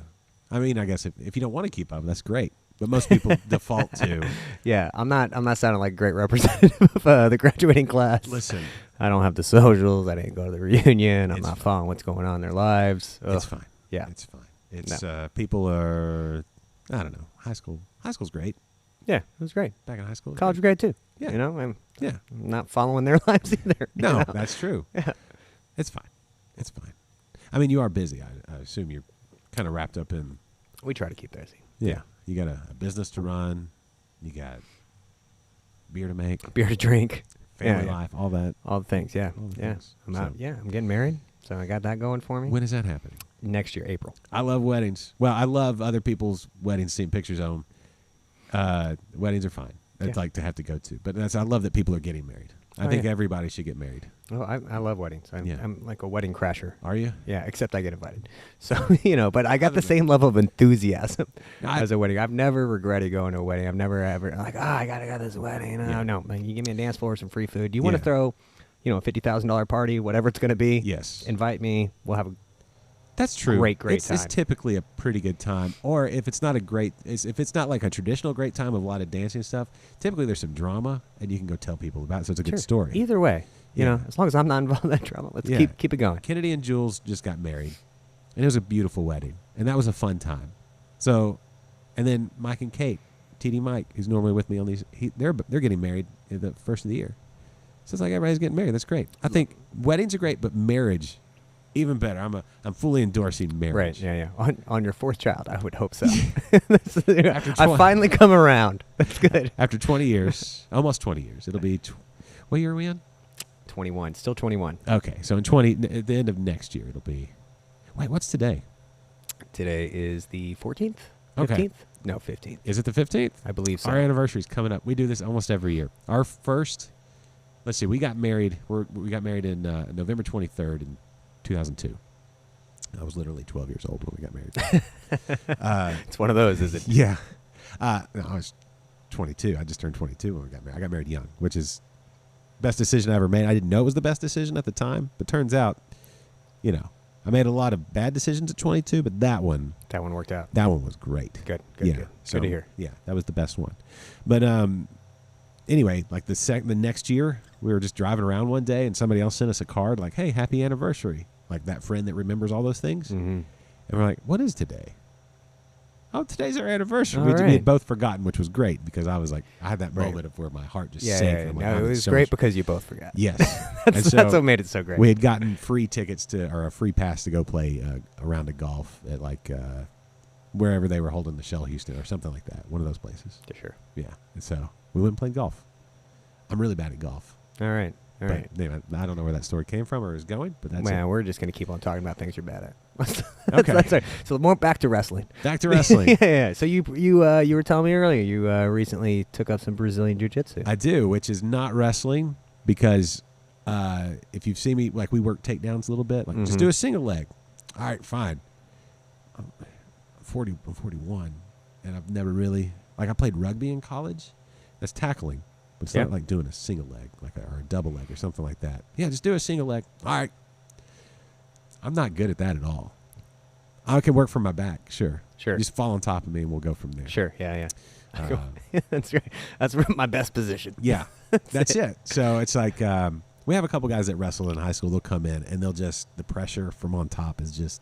I mean, I guess if you don't want to keep up, that's great. But most people default to. Yeah, I'm not sounding like a great representative of the graduating class. Listen, I don't have the socials. I didn't go to the reunion. I'm It's not fine. following what's going on in their lives. it's Ugh. fine. Yeah. It's fine. It's people are. I don't know. High school's great. Yeah, it was great. Back in high school. College was great too. Yeah. I'm Yeah. not following their lives either. you No, know? that's true. Yeah. It's fine. It's fine. I mean, you are busy. I assume you're kind of wrapped up in. We try to keep busy. Yeah. You got a business to run. You got beer to make, Beer to drink. family Yeah. life, all that. All the things, yeah. All the Yeah. things. I'm So- out. Yeah, I'm getting married. So I got that going for me. When is that happening? Next year, April. I love weddings. Well, I love other people's weddings, seeing pictures of them. Weddings are fine. I'd Yeah. like to have to go to. But I love that people are getting married. I Oh, think yeah. everybody should get married. Oh, I love weddings. Yeah. I'm like a wedding crasher. Are you? Yeah, except I get invited. So, but I got the same level of enthusiasm as a wedding. I've never regretted going to a wedding. I've never ever like, I got to go to this wedding. Yeah. No, like, you give me a dance floor, some free food. Do you want to Yeah. throw, a $50,000 party, whatever it's going to be? Yes. Invite me. We'll have a That's true. Great It's time. typically a pretty good time. Or if it's not if it's not like a traditional great time of a lot of dancing and stuff, typically there's some drama and you can go tell people about it. So it's a good Sure. story. Either way, Yeah. as long as I'm not involved in that drama, let's Yeah. keep it going. Kennedy and Jules just got married, and it was a beautiful wedding, and that was a fun time. So, and then Mike and Kate, TD Mike, who's normally with me on these, they're getting married in the first of the year. So it's like everybody's getting married. That's great. I think weddings are great, but marriage, even better. I'm fully endorsing marriage. Right? Yeah. On your fourth child, I would hope so. After I finally come around. That's good. After 20 years, almost 20 years, it'll be. What year are we in? 21, still 21. Okay, so at the end of next year, it'll be. Wait, what's today? Today is the 14th. 15th? Okay. No, 15th. Is it the 15th? I believe so. Our anniversary is coming up. We do this almost every year. Our first, let's see, we got married. We got married in November 23rd in 2002. I was literally 12 years old when we got married. It's one of those, is it? Yeah. No, I was 22. I just turned 22 when we got married. I got married young, which is best decision I ever made. I didn't know it was the best decision at the time, but turns out, I made a lot of bad decisions at 22, but that one worked out. That one was great. Good. Yeah. Good. So, Good to hear. Yeah, that was the best one. But anyway, like the next year, we were just driving around one day, and somebody else sent us a card like, "Hey, happy anniversary!" Like that friend that remembers all those things. Mm-hmm. And we're like, "What is today?" Oh, today's our anniversary. All We right. had both forgotten, which was great because I was like, I had that Right. moment of where my heart just Yeah, sank. yeah, I'm like, no, I'm it was so great much- because you both forgot. Yes, That's what made it so great. we had gotten free tickets or a free pass to go play a round of golf at like wherever they were holding the Shell Houston or something like that. One of those places. For sure. Yeah, and so we went and played golf. I'm really bad at golf. All right. All right. But anyway, I don't know where that story came from or is going, but that's Man, it. we're just going to keep on talking about things you're bad at. Okay. That's right. So more back to wrestling. Back to wrestling. yeah. So you were telling me earlier you recently took up some Brazilian jiu-jitsu. I do, which is not wrestling because if you've seen me, like we work takedowns a little bit, like just Mhm. do a single leg. All right, fine. I'm 41, and I've never really, like I played rugby in college. That's tackling. But it's Yeah. not like doing a single leg, or a double leg or something like that. Yeah, just do a single leg. All right. I'm not good at that at all. I can work from my back, sure. Sure. Just fall on top of me and we'll go from there. Sure. Yeah. Uh, That's right. That's my best position. yeah, that's it. So it's like we have a couple guys that wrestled in high school. They'll come in and they'll just, the pressure from on top is just,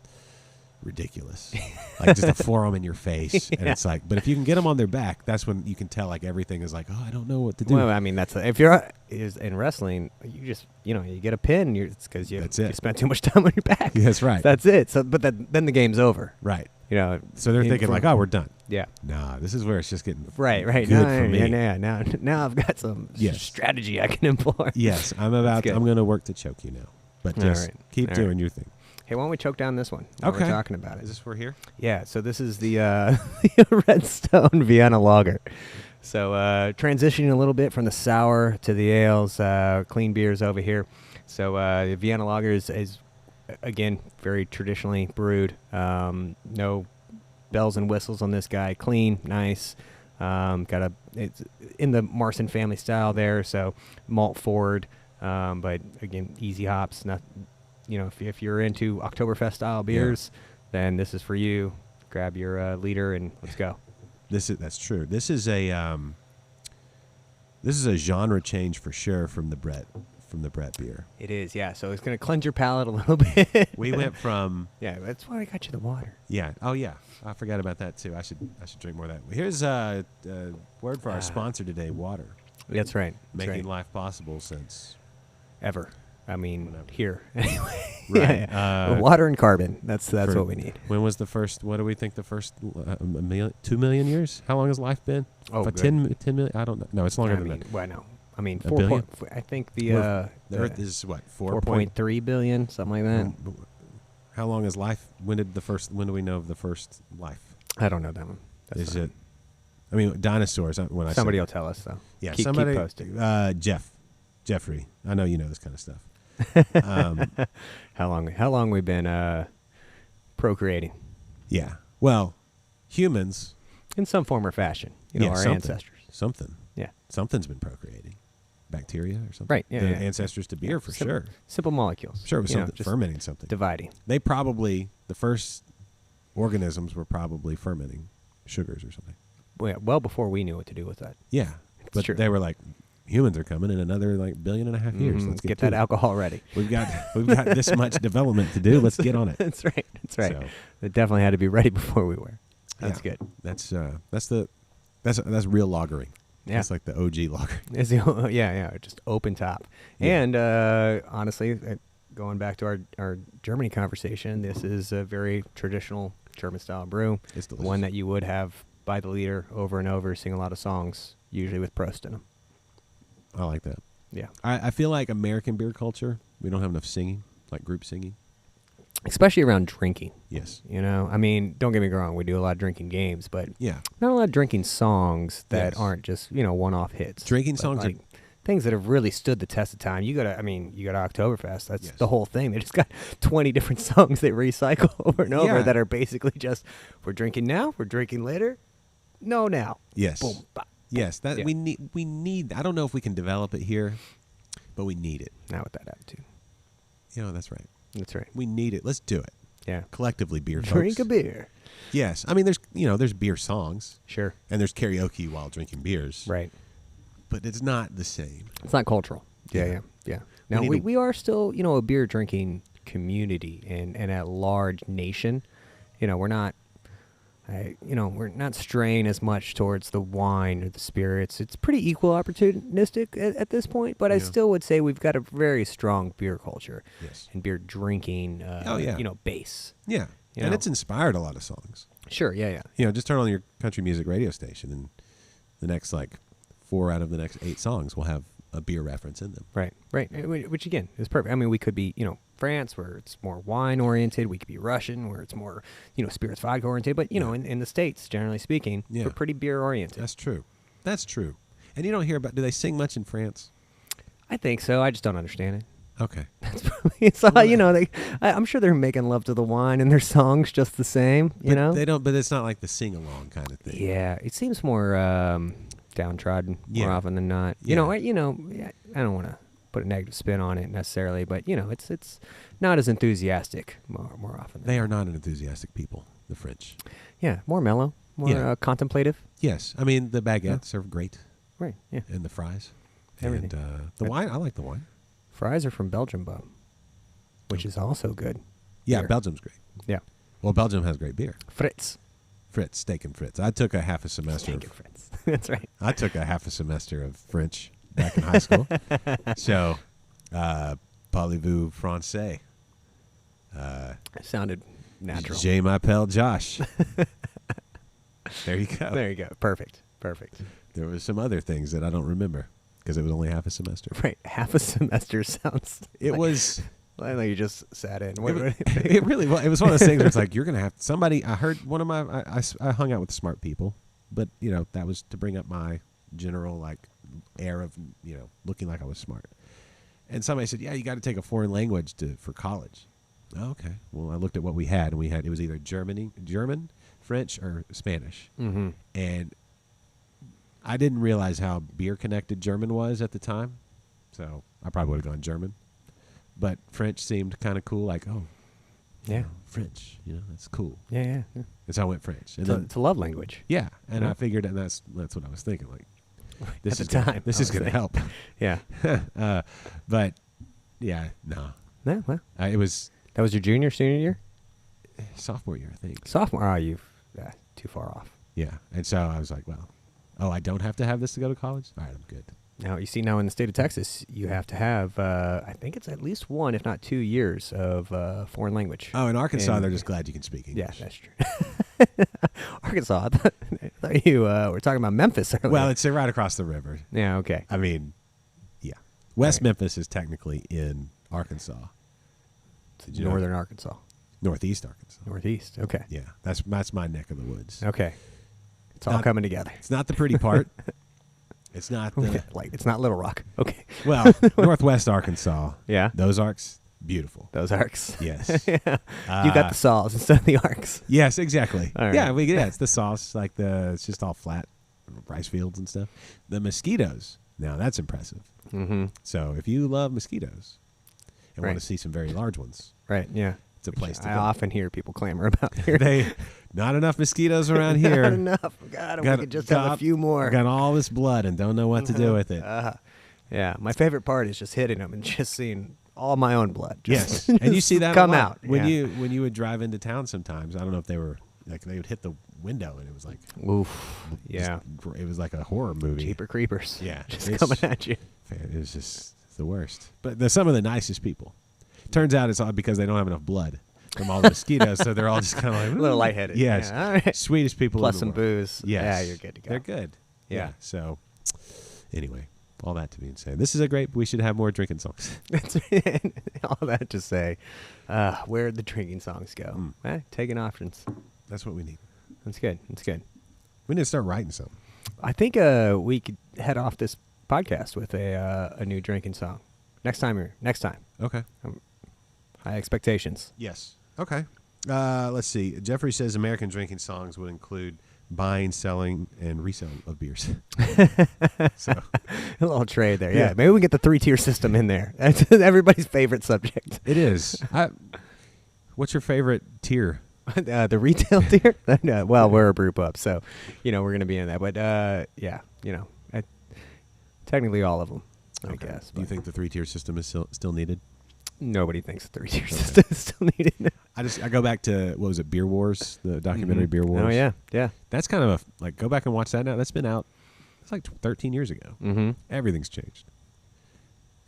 ridiculous. Like just a forearm in your face, and it's like. But if you can get them on their back, that's when you can tell like everything is like, oh, I don't know what to do. Well, I mean, if you're in wrestling, you just you get a pin. It's because you spent too much time on your back. Yeah, that's right. That's it. So, but then the game's over. Right. So they're thinking like, oh, we're done. Yeah. Nah, this is where it's just getting right. good for me. Now I've got some strategy I can employ. Yes, I'm going to work to choke you now, but just keep doing your thing. Hey, why don't we choke down this one? While we're talking about it. Is this we're here? Yeah. So this is the Redstone Vienna Lager. So transitioning a little bit from the sour to the ales, clean beers over here. So the Vienna Lager is again very traditionally brewed. No bells and whistles on this guy. Clean, nice. It's in the Marson family style there. So malt forward, but again easy hops. Not. If you're into Oktoberfest style beers, then this is for you. Grab your liter and let's go. That's true. This is a genre change for sure from the Brett beer. It is, yeah. So it's going to cleanse your palate a little bit. We went from that's why I got you the water. Yeah. Oh yeah. I forgot about that too. I should drink more of that. Here's a word for our sponsor today, water. That's right. Making life possible since ever. I mean, here anyway. Right. Water and carbon. That's what we need. When was the first? What do we think the first 2 million years? How long has life been? Oh, 10 million. I don't know. No, it's longer than that. Well, no. I mean, $1 billion? I think the Earth is what 4.3 billion, something like that. How long is life? When do we know of the first life? I don't know that one. Is it? I mean, dinosaurs. When somebody will tell us though. Yeah, keep posting. Jeffrey. I know you know this kind of stuff. How long we've been procreating? Yeah. Well, humans in some form or fashion. Our ancestors. Something. Yeah. Something's been procreating. Bacteria or something. Right. Yeah. Ancestors to beer for sure. Simple molecules. Sure, it was something, fermenting something. Dividing. The first organisms were probably fermenting sugars or something. Well before we knew what to do with that. Yeah. But true. They were like, humans are coming in another 1.5 billion years. Let's get that alcohol ready. We've got this much development to do. Let's get on it. That's right. So, it definitely had to be ready before we were. That's good. That's real lagering. Yeah. It's like the OG lager. Just open top. Yeah. And honestly, going back to our Germany conversation, this is a very traditional German style brew. It's delicious. One that you would have by the liter over and over, sing a lot of songs, usually with Prost in them. I like that. Yeah. I feel like American beer culture, we don't have enough singing, like group singing. Especially around drinking. Yes. I mean, don't get me wrong, we do a lot of drinking games, but yeah, not a lot of drinking songs that aren't just, one-off hits. Drinking songs like things that have really stood the test of time. You go to Oktoberfest, that's Yes. the whole thing. They just got 20 different songs they recycle over and over that are basically just, we're drinking now, we're drinking later, no now. Yes. Boom, bop. Yes, that we need. I don't know if we can develop it here, but we need it. Not with that attitude. That's right. That's right. We need it. Let's do it. Yeah. Collectively, beer folks. Drink a beer. Yes. I mean, there's beer songs. Sure. And there's karaoke while drinking beers. Right. But it's not the same. It's not cultural. Yeah. Now, we are still, a beer drinking community and a large nation. We're not, we're not straying as much towards the wine or the spirits. It's pretty equal opportunistic at this point, but I still would say we've got a very strong beer culture and beer drinking, base. Yeah. And it's inspired a lot of songs. Sure, yeah. Just turn on your country music radio station and the next 4 out of the next 8 songs will have a beer reference in them. Right. Which again is perfect. I mean, we could be, France where it's more wine oriented. We could be Russian where it's more, spirits vodka oriented. But in the States, generally speaking, we're pretty beer oriented. That's true. And you don't hear do they sing much in France? I think so. I just don't understand it. Okay. That's probably so. I'm sure they're making love to the wine in their songs just the same. They don't. But it's not like the sing along kind of thing. Yeah, it seems more downtrodden more often than not. I don't want to put a negative spin on it necessarily, but it's not as enthusiastic more often. They are not an enthusiastic people, the French. Yeah, more mellow, more contemplative. Yes, I mean the baguettes are great. Right. Yeah. And the fries. Everything. And the wine, I like the wine. Fries are from Belgium, Bob, which is also good. Yeah, beer. Belgium's great. Yeah. Well, Belgium has great beer. Fritz. Fritz, steak and Fritz. I took a half a semester. Steak and Fritz. That's right. I took a half a semester of French back in high school. So, parlez-vous français? Sounded natural. Je m'appelle Josh. There you go. There you go. Perfect. There was some other things that I don't remember because it was only half a semester. Right. Half a semester sounds. It was. Like you just sat in. It really was. It was one of those things where it's like you're gonna have somebody. I heard one of my. I hung out with smart people, but that was to bring up my general air of looking like I was smart. And somebody said, "Yeah, you got to take a foreign language for college." Oh, okay. Well, I looked at what we had, and it was either German, French, or Spanish. Mm-hmm. And I didn't realize how beer connected German was at the time, so I probably would have gone German. But French seemed kind of cool, yeah, French, that's cool. Yeah. And so I went French. And It's a love language. yeah, and Yeah. I figured, and that's what I was thinking. This At the time, this I is was going to help. Yeah. But yeah, no, No, well, it was that was your senior year? sophomore year, I think. Sophomore. Oh, you've too far off. Yeah, and so I was like, well, I don't have to have this to go to college. All right, I'm good. Now, you see, now in the state of Texas, you have to have, I think it's at least 1, if not 2 years of foreign language. Oh, in Arkansas, And- they're just glad you can speak Yeah, English. that's true. Arkansas. I thought you were talking about Memphis earlier. Well, it's right across the river. yeah, okay. I mean, yeah. West Right. Memphis is technically in Arkansas. Did you know Northern Arkansas. Northeast Arkansas. Northeast. Okay. Yeah, that's my neck of the woods. Okay. It's all Not- coming together. It's not the pretty part. It's not the Like, it's not Little Rock. Okay. well, Northwest Arkansas. Yeah. Those arcs, beautiful. Those arcs. Yes. Yeah. You got the saws instead of the arcs. Yes, exactly. All right. Yeah, it's the sauce, it's just all flat rice fields and stuff. The mosquitoes. Now that's impressive. Mm-hmm. So if you love mosquitoes and want Right. to see some very large ones, Right. Yeah. it's a place to I go. often hear people clamor about here. Not enough mosquitoes around here. Not enough. God, we could just have a few more. Got all this blood and don't know what to do with it. Yeah. My favorite part is just hitting them and just seeing all my own blood. Yes, Just, and you see that a come lot. out when yeah. you would drive into town sometimes. I don't know if they were they would hit the window and it was like Oof. Yeah. it was like a horror movie. Jeeper creepers. Yeah, Just it's- coming at you. It was just the worst. But they're some of the nicest people. Turns out it's all because they don't have enough blood from all the mosquitoes, so they're all just kind of like A little lightheaded. Yes, Yeah, all right. sweetest people. Plus in the some world. booze. Yes, Yeah, you're good to go. They're good. Yeah. So anyway, all that to being said, this is a great. We should have more drinking songs. That's all that to say. Where'd the drinking songs go? Taking options. That's what we need. That's good. That's good. We need to start writing some. I think we could head off this podcast with a new drinking song. Next time. Okay. High expectations. Yes. Okay. Let's see. Jeffrey says American drinking songs would include buying, selling, and reselling of beers. So A little trade there. Yeah. Yeah. Maybe we get the 3-tier system in there. That's everybody's favorite subject. it is. What's your favorite tier? The retail tier? No, well, we're a brew pub, so we're going to be in that. But yeah, technically all of them, I guess. Do you but think the 3-tier system is still needed? nobody thinks the 3-tier system is still needed? I go back to what was it, Beer Wars, the documentary Beer Wars. Oh yeah, yeah. That's kind of go back and watch that now. That's been out. It's like 13 years ago. Mm-hmm. Everything's changed.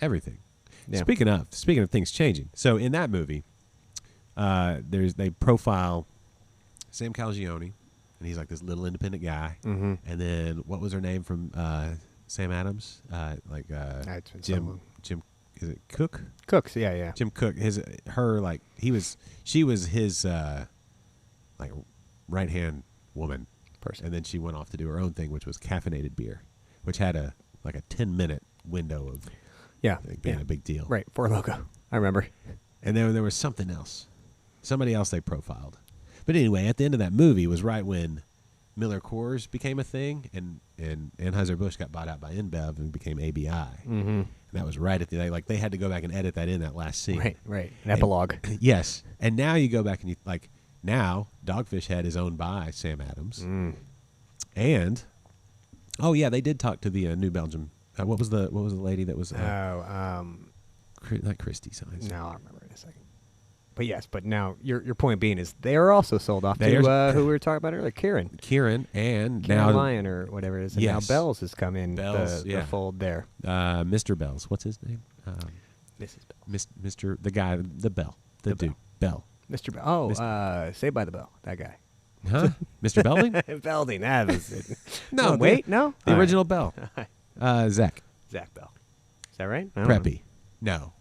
Everything. Yeah. Speaking of things changing. So in that movie, they profile Sam Calagione, and he's like this little independent guy. Mm-hmm. And then what was her name from Sam Adams? It's been so Jim. long. Is it Cook? Cooks, yeah. Jim Cook. She was his right hand woman. Person. And then she went off to do her own thing, which was caffeinated beer, which had a 10-minute window of Yeah. being a big deal. Right, for Loco. I remember. And then there was something else. Somebody else they profiled. But anyway, at the end of that movie was right when Miller Coors became a thing, and Anheuser-Busch got bought out by InBev and became ABI. Mm-hmm. And that was right at the end. Like, they had to go back and edit that in, that last scene. Right. An epilogue. Yes. And now you go back and now Dogfish Head is owned by Sam Adams. Mm. And, oh yeah, they did talk to the New Belgium. What was the lady that was... Oh, not Christy Signs. no, I'll remember in a second. but yes, but now your point being is they are also sold off They to are- who we were talking about earlier, Kieran and Kieran now Lyon or whatever it is, and now Yes. Bells has come in Bells, the yeah. fold there. Mr. Bells. What's his name? Mrs. Bell, Mr. The guy, the Bell, the dude, Bell. Mr. Bell. Oh, Mr. Saved by the Bell, that guy. Huh? Mr. Belding? Belding, that was it. No, wait, no, The All right. original Bell. Zach. Zach Bell. Is that right? I don't know. Preppy. No.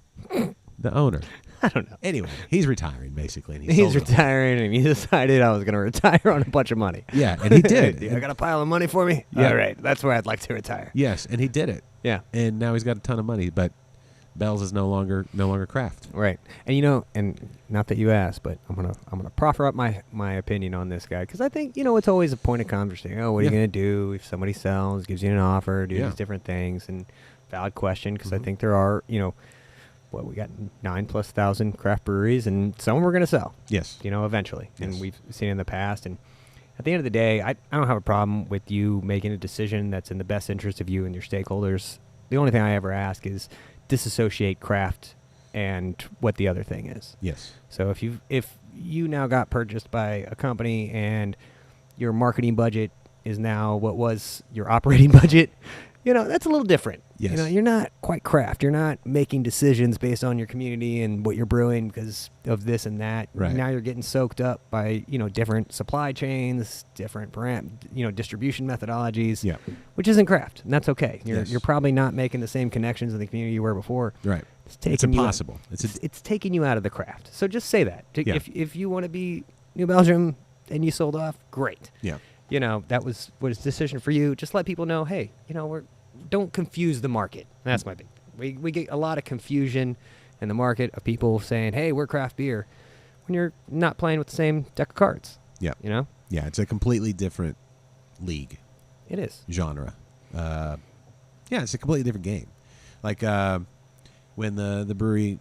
The owner. I don't know. Anyway, he's retiring basically. And he He's sold it. retiring, and he decided I was going to retire on a bunch of money. Yeah, and he did. I got a pile of money for me? Yeah, right. That's where I'd like to retire. Yes, and he did it. Yeah. And now he's got a ton of money, but Bell's is no longer Craft. Right. And and not that you asked, but I'm gonna proffer up my opinion on this guy, because I think it's always a point of conversation. Oh, what are you Yeah. gonna do if somebody sells, gives you an offer, do Yeah. these different things, and valid question, because I Mhm. think there are we got 9,000+ craft breweries, and some we're gonna sell. Yes. Eventually, and Yes. we've seen it in the past. And at the end of the day, I don't have a problem with you making a decision that's in the best interest of you and your stakeholders. The only thing I ever ask is disassociate craft and what the other thing is. Yes. So if you now got purchased by a company and your marketing budget is now what was your operating budget, that's a little different. Yes. You're not quite craft. You're not making decisions based on your community and what you're brewing because of this and that. Right. Now you're getting soaked up by, different supply chains, different distribution methodologies, Yeah. which isn't craft. And that's okay. Yes. You're probably not making the same connections in the community you were before. Right. It's It's taking you out- impossible. It's taking you out of the craft. So just say that. Yeah. If you want to be New Belgium and you sold off, great. Yeah. That was a decision for you. Just let people know, hey, don't confuse the market. That's my big. We get a lot of confusion in the market of people saying, hey, we're craft beer, when you're not playing with the same deck of cards. Yeah. Yeah, it's a completely different league It is. genre. Yeah, it's a completely different game. Like when the brewery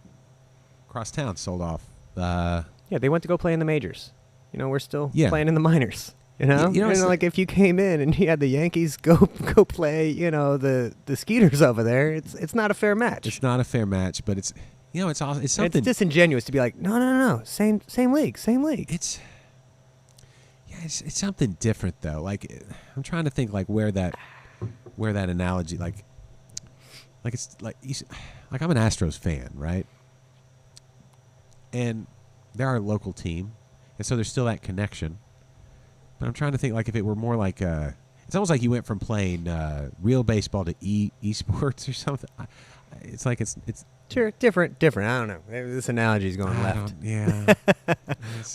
across town sold off. Yeah, they went to go play in the majors. We're still Yeah. playing in the minors. it's Like if you came in and you had the Yankees go play, the Skeeters over there, it's not a fair match. It's not a fair match, but it's it's awesome. It's And something. it's disingenuous to be like, no, same league. It's something different though. Like I'm trying to think like where that analogy like it's like like I'm an Astros fan, right? And they're our local team, and so there's still that connection. But I'm trying to think like if it were more like it's almost like you went from playing real baseball to esports or something. It's like it's Sure, different. I don't know. Maybe this analogy is going I left. don't- yeah.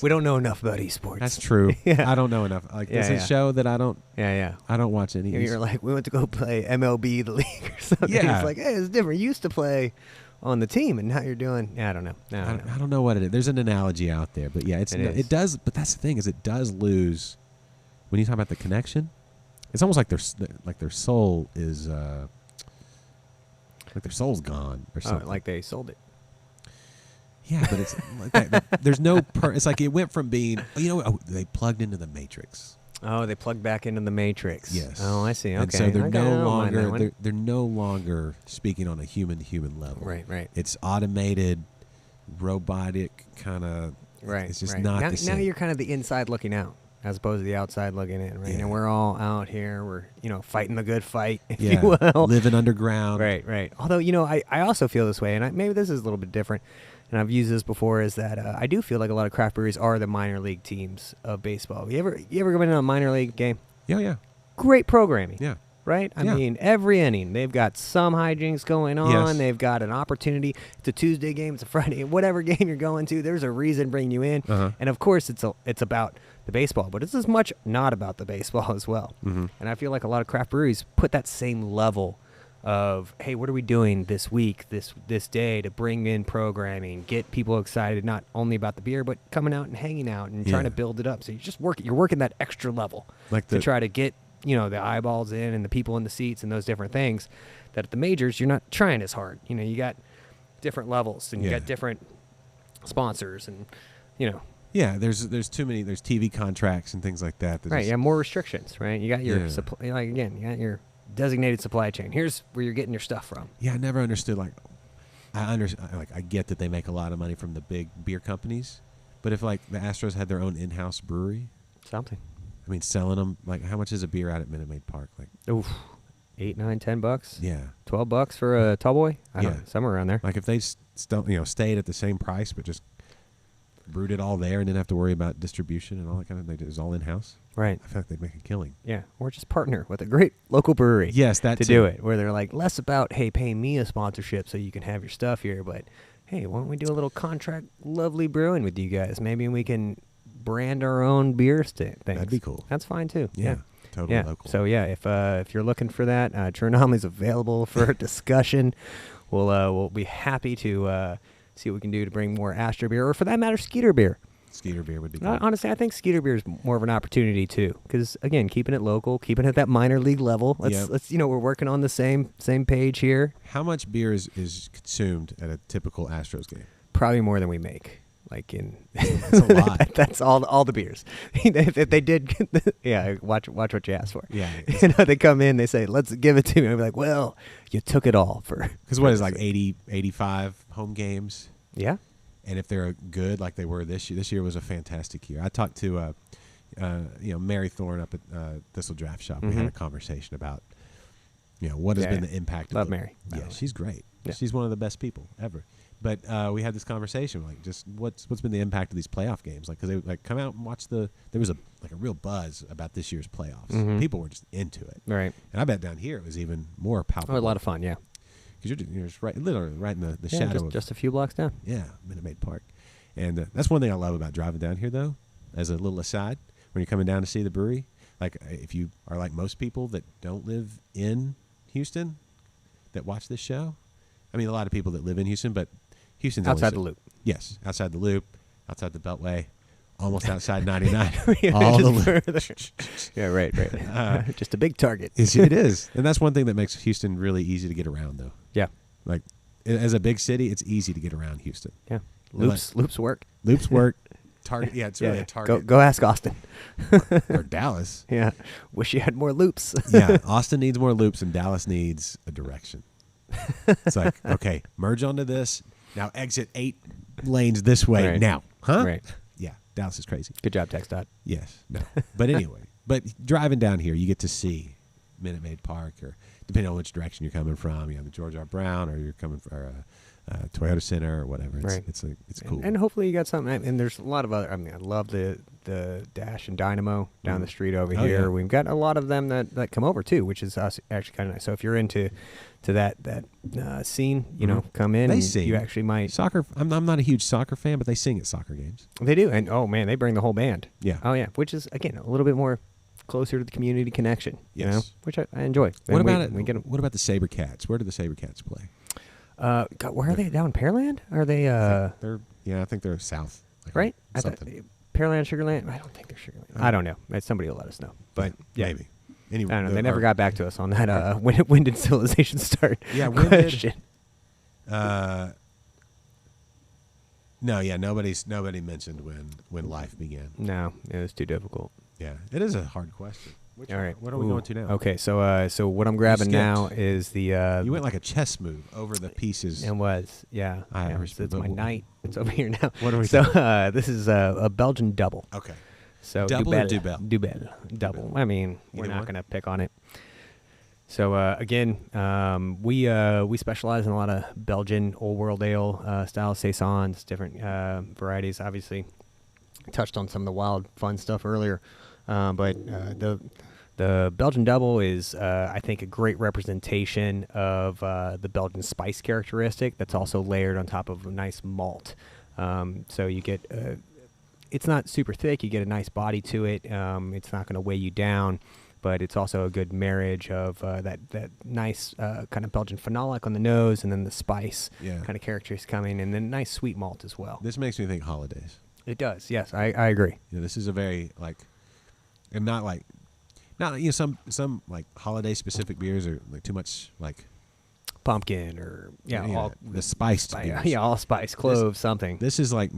We don't know enough about esports. That's true. Yeah. I don't know enough. Like Yeah, this is yeah. a show that I don't watch any. You're like, we went to go play MLB the league or something. Yeah. It's like, hey, it's different. You used to play on the team, and now you're doing. I don't know. I don't know what it is. There's an analogy out there, but yeah, it does. But that's the thing is, it does lose when you talk about the connection. It's almost like their soul is like their soul's gone or something. like they sold it. Yeah, but it's like that. There's no. It's like it went from being. They plugged into the Matrix. Oh, they plugged back into the Matrix. Yes. Oh, I see. Okay. And so they're Okay, I no don't mind that one. longer. They're no longer speaking on a human-to-human level. Right. It's automated, robotic kind of. Right. It's just right. not now, the same. Now you're kind of the inside looking out, as opposed to the outside looking in. Right. Yeah. And we're all out here. We're fighting the good fight, if Yeah, you will. living underground. Right. Although I also feel this way, and maybe this is a little bit different. And I've used this before, is that I do feel like a lot of craft breweries are the minor league teams of baseball. You ever go into a minor league game? Yeah. Great programming. Yeah. Right? I Yeah. mean, every inning, they've got some hijinks going on. Yes. They've got an opportunity. It's a Tuesday game. It's a Friday. Whatever game you're going to, there's a reason bringing you in. Uh-huh. And, of course, it's about the baseball. But it's as much not about the baseball as well. Mm-hmm. And I feel like a lot of craft breweries put that same level of, hey, what are we doing this week, this day to bring in programming, get people excited not only about the beer, but coming out and hanging out and trying Yeah. to build it up. So you're working that extra level Like to try to get the eyeballs in and the people in the seats and those different things that at the majors you're not trying as hard. You got different levels and you Yeah. got different sponsors and Yeah, there's too many. There's TV contracts and things like that. right. You have more restrictions, right? You got your Yeah. supply, you got your designated supply chain. Here's where you're getting your stuff from. Yeah, I never understood like I understand. Like, I get that they make a lot of money from the big beer companies, but if like the Astros had their own in-house brewery, Something. I mean, selling them, like, how much is a beer out at Minute Maid Park? Like, Oof. $8, $9, $10. yeah, $12 for a tall boy. I don't Yeah. know, somewhere around there. like if they stayed at the same price, but just brewed it all there and didn't have to worry about distribution and all that kind of thing. It was all in-house. Right. I feel like they'd make a killing. Yeah. Or just partner with a great local brewery. Yes, that to too. do it, where they're like less about, hey, pay me a sponsorship so you can have your stuff here, but hey, why don't we do a little contract lovely brewing with you guys? Maybe we can brand our own beer things. That'd be cool. That's fine too. Yeah, totally Yeah. local. So yeah, if you're looking for that, True Anomaly's available for discussion. We'll be happy to see what we can do to bring more Astro beer, or for that matter, Skeeter beer. Skeeter beer would be good. Honestly, I think Skeeter beer is more of an opportunity too, because again, keeping it local, keeping it at that minor league level. Let's we're working on the same page here. How much beer is consumed at a typical Astros game? Probably more than we make. Like in That's a lot. That's all the beers. if they did, yeah. Watch what you ask for. Yeah. They come in, they say, "Let's give it to me." I'm like, "Well, you took it all for." Because what is it, like 80, 85 home games? Yeah. And if they're good like they were this year was a fantastic year. I talked to Mary Thorne up at Thistle Draft Shop. We had a conversation about what has been the impact. Love of Mary. Yeah, she's great. Yeah. She's one of the best people ever. But we had this conversation, like, just what's been the impact of these playoff games? Like, because they like come out and watch there was a real buzz about this year's playoffs. People were just into it, Right. and I bet down here it was even more palpable. Oh, a lot of fun. Yeah. Because you're just literally right in the shadow of just a few blocks down. Minute Maid Park. And that's one thing I love about driving down here, though, as a little aside, when you're coming down to see the brewery. Like, if you are like most people that don't live in Houston that watch this show, I mean, a lot of people that live in Houston, but Houston's Outside the loop. Yes, outside the loop, outside the Beltway, almost outside 99. Yeah, all the just loop. further. Yeah, right. Just a big target. It is. And that's one thing that makes Houston really easy to get around, though. Yeah. Like, as a big city, it's easy to get around Houston. Yeah. Loops work. Loops work. Target. Yeah, it's really a target. Go ask Austin. Or Dallas. Yeah. Wish you had more loops. Yeah, Austin needs more loops, and Dallas needs a direction. It's like, okay, merge onto this. Now exit 8 lanes this way. Right. Now, huh? Right. Yeah, Dallas is crazy. Good job, TxDOT. Yes. No. But anyway, driving down here, you get to see Minute Maid Park, or depending on which direction you're coming from, the George R. Brown, or you're coming from Toyota Center or whatever. It's cool. And hopefully you got something. And there's a lot of other. I mean, I love the Dash and Dynamo down the street over here. Yeah. We've got a lot of them that come over too, which is actually kind of nice. So if you're into that scene, come in. They and sing. You actually might. Soccer. I'm not a huge soccer fan, but they sing at soccer games. They do, and oh man, they bring the whole band. Yeah. Oh yeah, which is again a little bit more closer to the community connection. Yes. Which I enjoy. What And about it? We get 'em. What about the Sabercats? Where do the Sabercats play? God, where are they? Down in Pearland? Are they? I think they're south. Like Right? Something. Pearland, Sugarland? I don't think they're Sugarland. I don't know. Somebody will let us know. But yeah. Maybe. Anyway, I don't know. They never got back to us on that. When did civilization start? Yeah, when did- question. No, yeah, nobody mentioned when life began. No, it was too difficult. Yeah, it is a hard question. All right. What are we going to now? Okay, so what I'm grabbing now is the. You went like a chess move over the pieces. It was, yeah. So it's my knight. It's over here now. What are we So this is a Belgian double. Okay. So Double or Double. Double. I mean, we're Either not one? going to pick on it. So again, we specialize in a lot of Belgian old world ale style saisons, different varieties. Obviously, touched on some of the wild fun stuff earlier, but the Belgian double is I think a great representation of the Belgian spice characteristic. That's also layered on top of a nice malt. So you get it's not super thick. You get a nice body to it. It's not going to weigh you down. But it's also a good marriage of that nice kind of Belgian phenolic on the nose, and then the spice kind of characteristics coming, and then nice sweet malt as well. This makes me think holidays. It does, yes, I agree. This is a very and not some like holiday specific beers are like too much like Pumpkin or all the spiced beers. all spice, cloves, something. This is like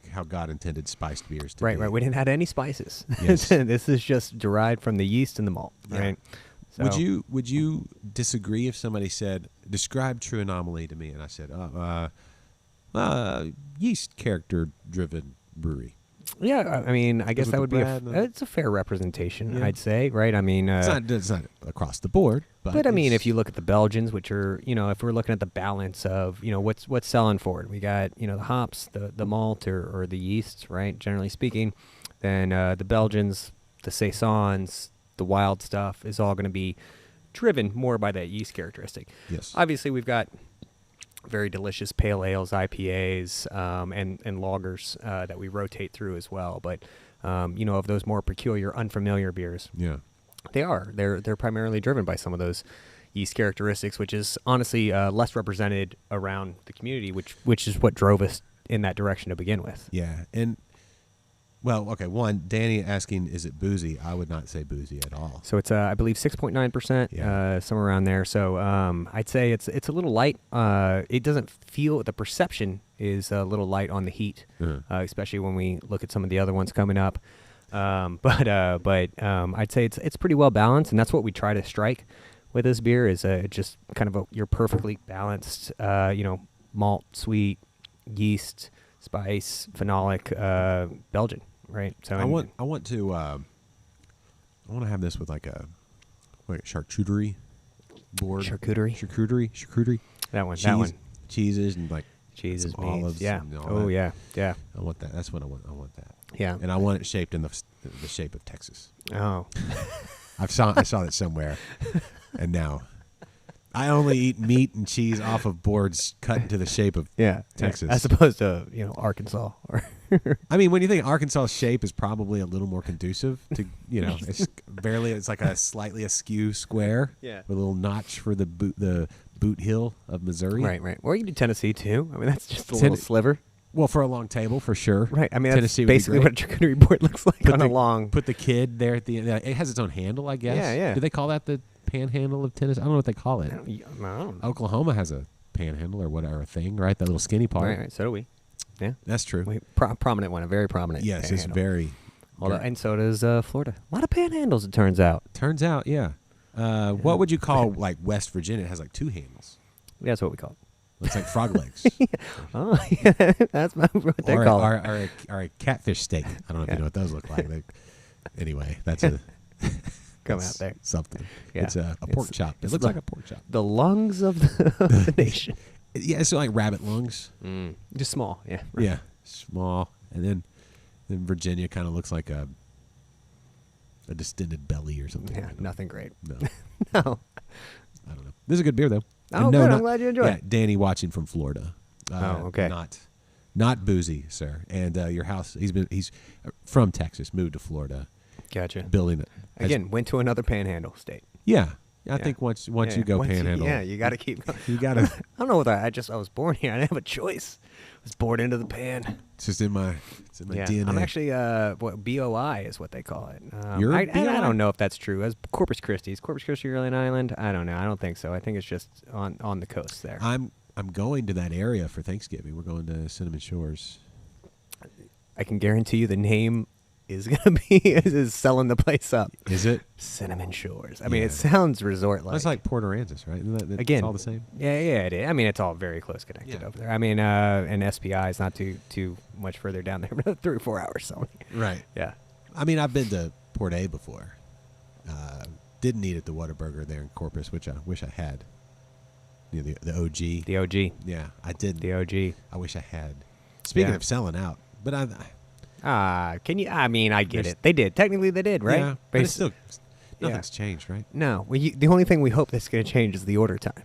how God intended spiced beers to be. Right. We didn't add any spices. Yes. This is just derived from the yeast and the malt. Yeah. Right. So, Would you disagree if somebody said describe True Anomaly to me, and I said, yeast character driven brewery. Yeah, I mean, I guess with that the would be bread and it's a fair representation, Yeah. I'd say, right? I mean, It's not across the board, but I mean, it's- if you look at the Belgians, which are, if we're looking at the balance of, what's selling for it, we got, the hops, the malt or the yeasts, right? Generally speaking, then the Belgians, the saisons, the wild stuff is all going to be driven more by that yeast characteristic. Yes. Obviously, we've got very delicious pale ales, IPAs, and lagers that we rotate through as well. But of those more peculiar, unfamiliar beers, Yeah. they're primarily driven by some of those yeast characteristics, which is honestly less represented around the community, which is what drove us in that direction to begin with. Yeah. And, well, okay, one, Danny asking, is it boozy? I would not say boozy at all. So it's I believe 6.9%, Yeah. somewhere around there. So I'd say it's a little light. It doesn't feel, the perception is a little light on the heat, especially when we look at some of the other ones coming up. But I'd say it's pretty well balanced, and that's what we try to strike with this beer is just kind of your perfectly balanced, malt, sweet, yeast, spice, phenolic, Belgian, right? So I want to have this with like a charcuterie board. Charcuterie. That one. Cheese, That one. Cheeses and like Cheeses, some meats. olives. Yeah. and all Oh that. yeah. Yeah. I want that. That's what I want. I want that. Yeah. And I want it shaped in the shape of Texas. Oh. I saw that somewhere, and now I only eat meat and cheese off of boards cut into the shape of Yeah. Texas. As opposed to Arkansas or. I mean, when you think Arkansas shape is probably a little more conducive to, it's like a slightly askew square. Yeah. With a little notch for the boot heel of Missouri. Right. Or you do Tennessee too. I mean, that's just a Ten- little sliver. Well, for a long table, for sure. Right. I mean, that's Tennessee would be basically great. what a charcuterie board looks like Put on the- a long. Put the kid there at the end. It has its own handle, I guess. Yeah, yeah. Do they call that the panhandle of Tennessee? I don't know what they call it. I don't know. Oklahoma has a panhandle or whatever thing, right? That little skinny part. Right. So do we. Yeah. That's true. Prominent one, a very prominent. Yes, it's panhandle. very. And so does Florida. A lot of panhandles, it turns out. Turns out, yeah. What would you call like West Virginia? It has like two handles. Yeah, that's what we call it. Looks like frog legs. Oh, yeah, that's what they call it. Or a catfish steak. I don't know if you know what those look like. Anyway, that's a Come that's out there. something. Yeah. It's a pork chop. It it's looks the- like a pork chop. The lungs of the nation. Yeah, it's like rabbit lungs. Just small, yeah. Yeah, small, and then Virginia kind of looks like a distended belly or something. Yeah, nothing great. No, No. I don't know. This is a good beer though. Oh, And good. I'm glad you enjoy yeah, it. Danny watching from Florida. Okay. Not boozy, sir. And your house. He's from Texas, moved to Florida, Gotcha. building it Again, went to another panhandle state. Yeah, I think once you go panhandle, you got to keep going. you gotta. I don't know whether I was born here. I didn't have a choice. I was born into the pan. It's just in my DNA. I'm actually what BOI is what they call it. You're I BOI? don't know if that's true. As Corpus Christi, is Corpus Christi really an island? I don't know. I don't think so. I think it's just on the coast there. I'm going to that area for Thanksgiving. We're going to Cinnamon Shores. I can guarantee you the name is gonna be is selling the place up. Is it? Cinnamon Shores. I mean, Yeah. it sounds resort-like. That's like Port Aransas, right? Isn't that Again, all the same. Yeah, it is. I mean, it's all very close connected Yeah. over there. I mean, and SPI is not too much further down there, but 3 or 4 hours only. Right. Yeah. I mean, I've been to Port A before. Didn't eat at the Whataburger there in Corpus, which I wish I had. You know, the OG. The OG. Yeah, I didn't. The OG. I wish I had. Speaking Yeah. of selling out, but Can you? I mean, I get There's- it. They did. Technically, they did, right? Yeah, but it's Basi- still nothing's changed, right? No. Well, the only thing we hope that's going to change is the order time.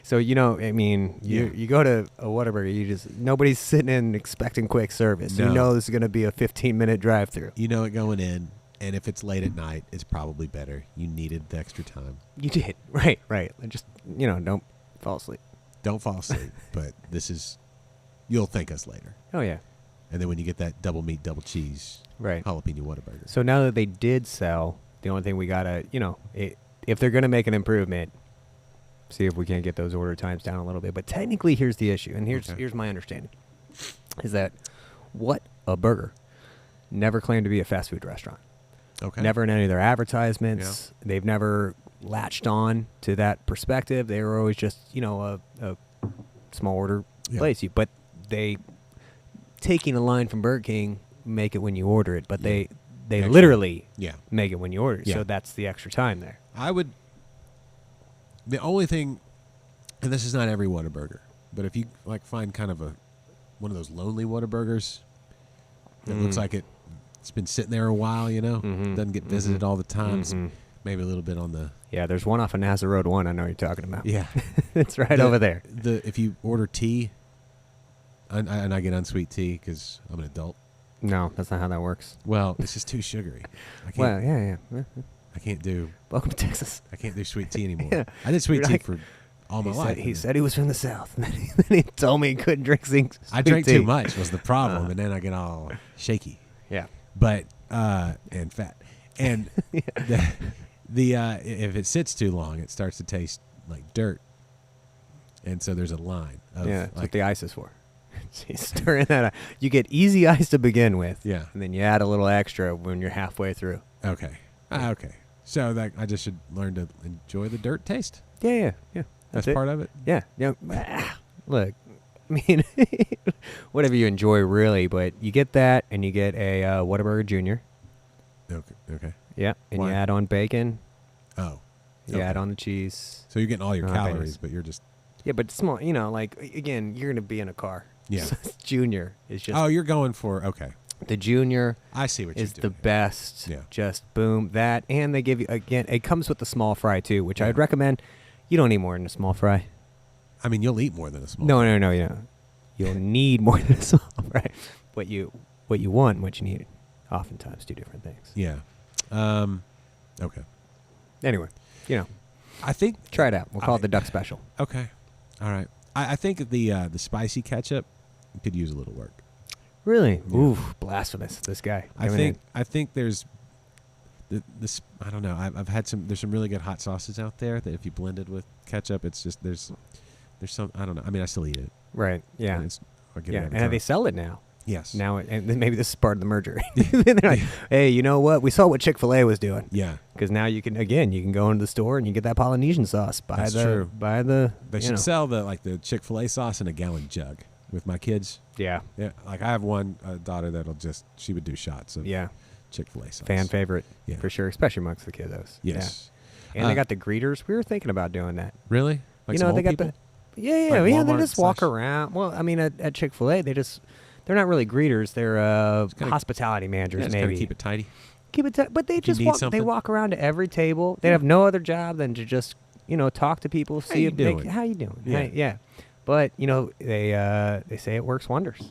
So, I mean, you go to a Whataburger, nobody's sitting in expecting quick service. No. You know this is going to be a 15-minute drive-through. You know it going in, and if it's late at night, it's probably better. You needed the extra time. You did. Right. Just, don't fall asleep. Don't fall asleep, but you'll thank us later. Oh, yeah. And then when you get that double meat, double cheese, Right. jalapeno Whataburger. So now that they did sell, the only thing we got to, if they're going to make an improvement, see if we can't get those order times down a little bit. But technically, here's the issue, and here's my understanding, is that What a Burger never claimed to be a fast food restaurant. Okay. Never in any of their advertisements. They've never latched on to that perspective. They were always just, a small order place. But they, taking a line from Burger King, make it when you order it. But they Extra. literally Yeah. make it when you order it. Yeah. So that's the extra time there. The only thing, and this is not every Whataburger, but if you like find kind of one of those lonely Whataburgers that looks like it's been sitting there a while, doesn't get visited all the time, it's maybe a little bit on the... Yeah, there's one off of NASA Road 1 I know you're talking about. Yeah. It's right over there. If you order tea, and I get unsweet tea because I'm an adult. No, that's not how that works. Well, it's just too sugary. Well, yeah. I can't do... Welcome to Texas. I can't do sweet tea anymore. Yeah. I did sweet You're tea like- for all my He life. said, he said he was from the South, and then he told me he couldn't drink sweet I drank tea. too much was the problem, and then I get all shaky. Yeah. But and fat, and if it sits too long, it starts to taste like dirt, and so there's a line. Of Yeah, that's like, what the ice is for. You stir in that. You get easy ice to begin with. Yeah. And then you add a little extra when you're halfway through. okay, okay. So that I just should learn to enjoy the dirt taste. Yeah. That's it. part of it. Yeah. Look, I mean, whatever you enjoy, really, but you get that, and you get a Whataburger Junior. Okay. Yeah. And Why? you add on bacon. Oh. You okay. add on the cheese. So you're getting all your Oh, calories, goodness. but you're just... Yeah, but small. Again, you're gonna be in a car. Yeah. So Junior is just Oh, you're going for... Okay. the Junior. I see what Is you're the doing. best. Yeah. Just boom, that. And they give you, again, it comes with the small fry too, which I'd recommend. You don't need more than a small fry. I mean, you'll eat more than a small... No, you'll need more than a small fry. What you want and what you need, oftentimes do different things. Yeah. Okay. Anyway, I think... try it out. We'll call it the Duck Special. Okay. All right. I think the spicy ketchup could use a little work. Really? Yeah. Oof, blasphemous. This guy. I think there's this. I don't know. I've had some. There's some really good hot sauces out there that if you blend it with ketchup, it's just there's some. I don't know. I mean, I still eat it. Right. Yeah. And I get it Yeah. every And time. they sell it now. Yes. Now, and then maybe this is part of the merger. They're like, hey, you know what? We saw what Chick-fil-A was doing. Yeah. Because now you can go into the store and you get that Polynesian sauce. That's true. They They should sell the Chick-fil-A sauce in a gallon jug with my kids. Yeah. Yeah. Like I have one daughter she would do shots of Yeah. Chick-fil-A sauce. Fan favorite. Yeah. For sure. Especially amongst the kiddos. Yes. Yeah. And they got the greeters. We were thinking about doing that. Really? Like some some they old got people? the. Yeah. Like They Walmart just walk / around. Well, I mean, at Chick-fil-A, they're not really greeters. They're kinda- hospitality managers, just maybe. kinda keep it tidy. But they just need walk. They something. walk around to every table. They have no other job than to just talk to people, see you if doing? how you doing. Yeah. Yeah. But they say it works wonders.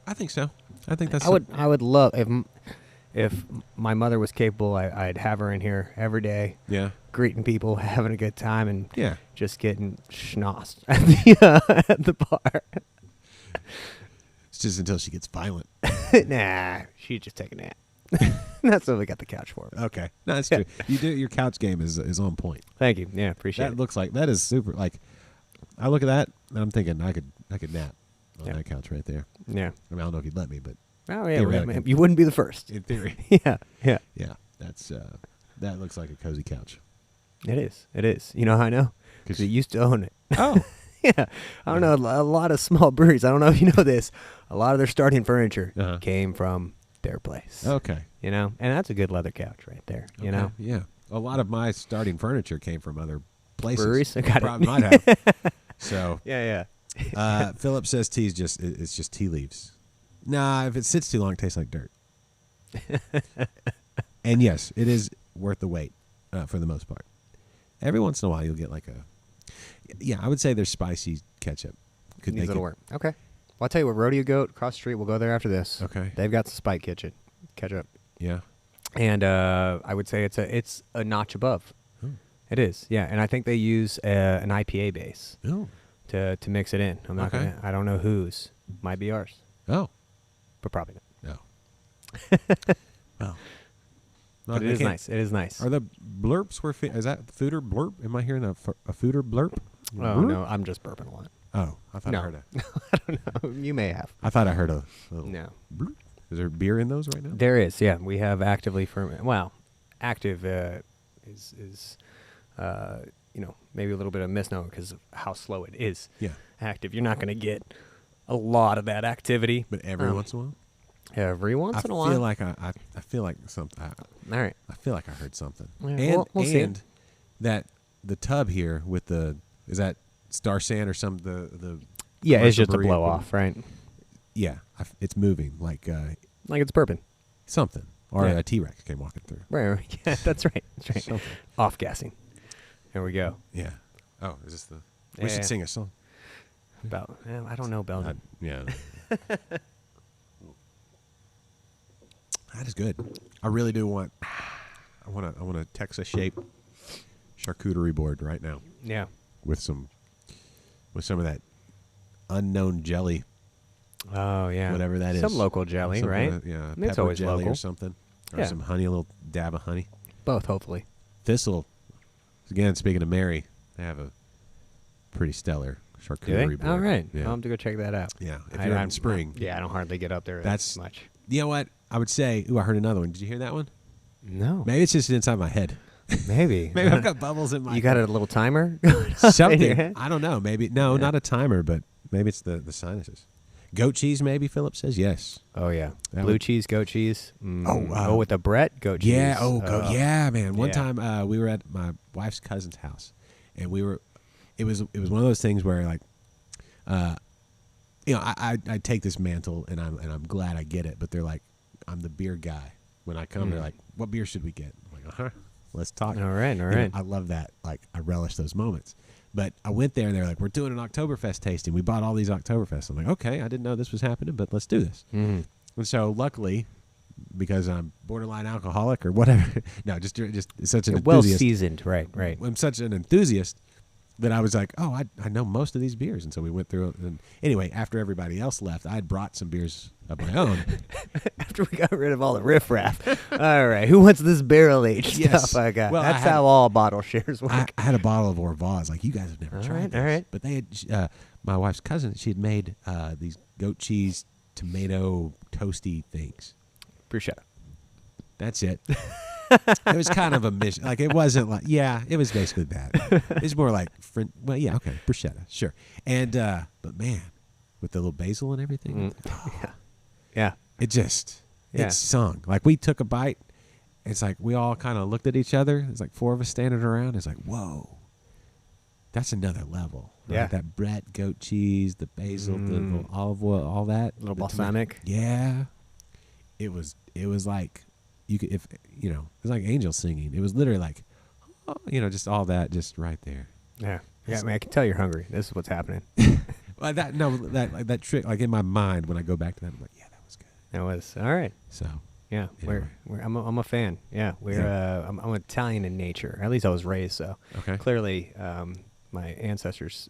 I think so. I think that's. I would love if my mother was capable. I'd have her in here every day, Yeah. greeting people, having a good time, and Yeah. just getting schnozzed at the bar. It's just until she gets violent. Nah, she'd just take a nap. That's what we got the couch for. Okay. No, that's true. Your couch game is on point. Thank you. Yeah, appreciate That it. looks like that is super. Like, I look at that and I'm thinking I could nap on Yeah. that couch right there. Yeah. I mean, I don't know if you'd let me, but Oh yeah, Theoretically. you wouldn't be the first. in theory, Yeah. Yeah. yeah, that looks like a cozy couch. It is. It is. You know how I know? 'Cause- Because you used to own it. Oh, Yeah. I don't know. A lot of small breweries, I don't know if you know this, a lot of their starting furniture Uh-huh. came from their place. okay. And that's a good leather couch right there. You Okay, know? yeah. A lot of my starting furniture came from other places. Breweries? I got it. Probably might have. So, Yeah, Philip says it's just tea leaves. Nah, if it sits too long, it tastes like dirt. And yes, it is worth the wait for the most part. Every once in a while, you'll get like I would say there's spicy ketchup. Could Needs make a little it- work. Okay. Well, I'll tell you what, Rodeo Goat, across the street, we'll go there after this. Okay. They've got some spike ketchup. Yeah. And I would say it's a notch above. Oh. It is, yeah. And I think they use an IPA base Oh. to mix it in. I'm not Okay. gonna. I don't know whose. Might be ours, Oh. but probably not. No. Well. No, But it I is can't- nice. It is nice. Are the blurps is that fooder blurp? Am I hearing a fooder blurp? Oh Blurp? no, I'm just burping a lot. Oh, I thought No. I heard a. I don't know. You may have. I thought I heard a little. No, Blurp. Is there beer in those right now? there is. Yeah, we have actively ferment. Well, active is maybe a little bit of misnomer because of how slow it is Yeah. active. You're not going to get a lot of that activity. But every once in a while? Every once in a while. I feel like something. All right. I feel like I heard something. Yeah, And we'll see. and that the tub here with is that Star Sand or some the Yeah, it's commercial just a brewery blow equipment? off, right? Yeah, it's moving like Like it's burping. something, or Yeah. a T-Rex came walking through. Right. Yeah, that's right. That's right. Something. Off gassing. There we go. Yeah. Oh, is this the? We Yeah. should sing a song. About I don't know Belgium. Yeah. That is good. I really do want. I want a Texas shape charcuterie board right now Yeah. with some of that unknown jelly, Oh yeah. whatever that is. Some local jelly, Some right? kind of, yeah, I mean, it's pepper always jelly local. or something, or Yeah. some honey, a little dab of honey. Both, hopefully. Thistle. Again, speaking of Mary, they have a pretty stellar Do they? charcuterie board. All right. Yeah. I'll have to go check that out. Yeah. If you're in spring. Yeah, I don't hardly get up there That's- much. You know what? I would say. Ooh, I heard another one. Did you hear that one? No. Maybe it's just inside my head. Maybe. Maybe I've got bubbles in my. You got a little timer? in your something. head? I don't know. Maybe no, Yeah. not a timer, but maybe it's the sinuses. Goat cheese, maybe. Philip says yes. Oh yeah. That Blue would- cheese, goat cheese. Oh, with the Brett goat cheese. Yeah. Oh, goat. Yeah, man. One yeah. time we were at my wife's cousin's house, and we were. It was one of those things where like, I take this mantle and I'm glad I get it, but they're like, I'm the beer guy. When I come, they're like, what beer should we get? I'm like, let's talk. All right. All You know, right. I love that. Like, I relish those moments. But I went there and they're like, we're doing an Oktoberfest tasting. We bought all these Oktoberfests. I'm like, okay, I didn't know this was happening, but let's do this. Mhm. And so luckily, because I'm borderline alcoholic or whatever, no, just such an Well enthusiast. seasoned. Right. Right. I'm such an enthusiast that I was like, oh, I know most of these beers. And so we went through it. And anyway, after everybody else left, I had brought some beers of my own. After we got rid of all the riffraff. All right. Who wants this barrel aged Yes. stuff I got? Well, I That's had- how all bottle shares work. I had a bottle of Orvaz. Like, you guys have never All tried right, this. all right. But they had, my wife's cousin, she had made these goat cheese, tomato, toasty things. Bruschetta. That's it. It was kind of a mission. Like, it wasn't like, yeah, it was basically that. It's more like, well, yeah, okay, bruschetta, sure. And, but man, with the little basil and everything, Yeah. it just, Yeah. it sung. Like, we took a bite. It's like we all kind of looked at each other. It's like four of us standing around. It's like, whoa, that's another level. Right? Yeah. That Brett goat cheese, the basil, the little olive oil, all that. Little the tomato- balsamic. Yeah. It was like, you could, if, it was like angels singing. It was literally like, just all that just right there. Yeah. Yeah, I mean, I can tell you're hungry. This is what's happening. Well, that trick, like in my mind, when I go back to that, I'm like, yeah, that was good. That was all right. So, Yeah, Anyway. I'm a fan. Yeah, I'm Italian in nature. At least I was raised so. okay. Clearly, my ancestors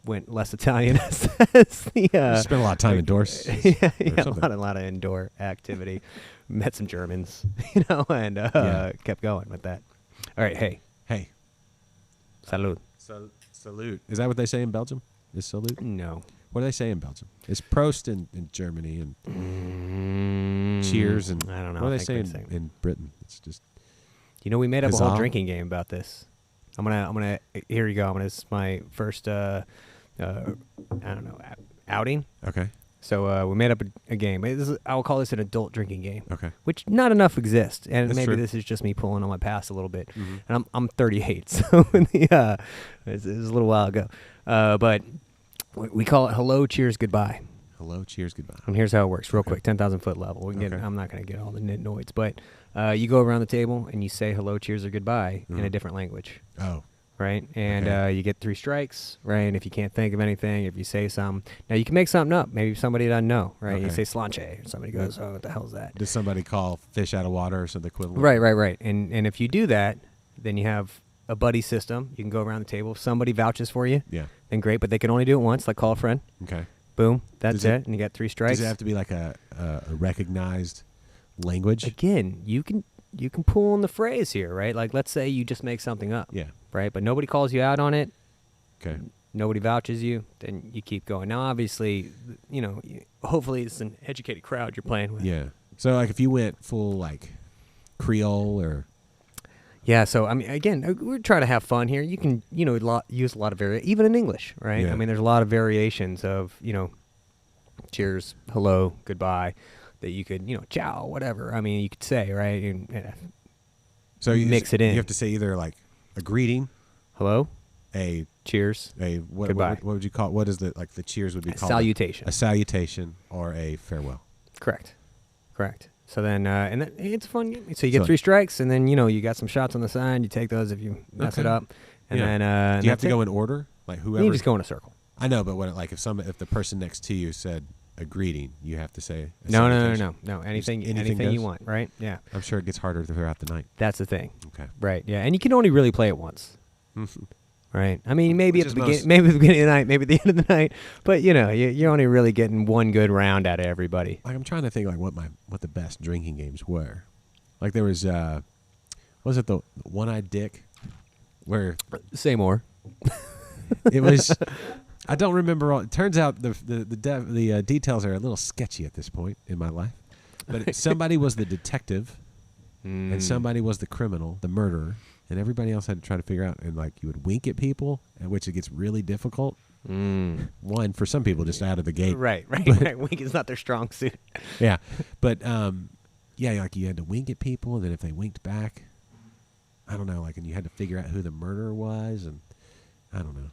went less Italian as the. You spent a lot of time indoors. yeah, or a something. lot of indoor activity. Met some Germans, and Yeah. kept going with that. All right, hey, Hey, salud. salute. Is that what they say in Belgium? Is salute? No. What do they say in Belgium? It's Prost in Germany and cheers and I don't know. What do I they say think in Britain? It's just You know, we made up a whole Huzzah. drinking game about this. I'm gonna. Here you go. This is my first. I don't know, outing. okay. So we made up a game. I will call this an adult drinking game, Okay. which not enough exists, and That's maybe true. this is just me pulling on my past a little bit. Mhm. And I'm 38, so it was a little while ago. But we call it hello, cheers, goodbye. Hello, cheers, goodbye. And here's how it works, real Okay. quick, 10,000 foot level. We can get. Okay. I'm not going to get all the nitnoids, but you go around the table and you say hello, cheers, or goodbye in a Mhm. different language. Oh, Right, and Okay. you get 3 strikes, right? And if you can't think of anything, if you say something, now you can make something up. Maybe somebody doesn't know, right? You Okay. say slanche, and somebody goes, "Oh, what the hell's that?" does somebody call fish out of water or something equivalent? Right. And if you do that, then you have a buddy system. You can go around the table. If somebody vouches for you, Yeah. then great. But they can only do it once. Like call a friend. Okay. Boom, that's Does it- it. And you got 3 strikes. Does it have to be like a recognized language? Again, you can pull on the phrase here, right? Like let's say you just make something up, Yeah. right? But nobody calls you out on it. Okay. Nobody vouches you, then you keep going. Now, obviously, hopefully it's an educated crowd you're playing with. Yeah. So like if you went full like Creole or Yeah, so I mean, again, we're trying to have fun here. You can, use a lot of even in English, right? Yeah. I mean, there's a lot of variations of, cheers, hello, goodbye, that you could, ciao, whatever. I mean, you could say, right? And So you mix it in. You have to say either like a greeting, hello, a cheers, goodbye. goodbye. What would you call? What is the cheers would be called? Salutation. A salutation or a farewell. Correct. So then, and then it's a fun game. So you get 3 strikes, and then you got some shots on the side. You take those if you mess it up, and then do you have to go in order? Like whoever. You just go in a circle. I know, but if the person next to you said a greeting, you have to say a No. salutation. Anything goes? you want, right? Yeah. I'm sure it gets harder throughout the night. That's the thing. Okay. Right. Yeah, and you can only really play it once. Right. I mean, maybe Which at the is beginning, maybe at the beginning of the night, maybe at the end of the night. But you're only really getting one good round out of everybody. Like I'm trying to think like what the best drinking games were. Like there was was it the One-Eyed Dick, where Say more. it was. I don't remember all. It turns out the details are a little sketchy at this point in my life. But somebody was the detective, and somebody was the criminal, the murderer, and everybody else had to try to figure out. And like you would wink at people, at which it gets really difficult. One for some people just out of the gate. Right. Wink is not their strong suit. Yeah, but like you had to wink at people, and then if they winked back, I don't know, like, and you had to figure out who the murderer was, and I don't know.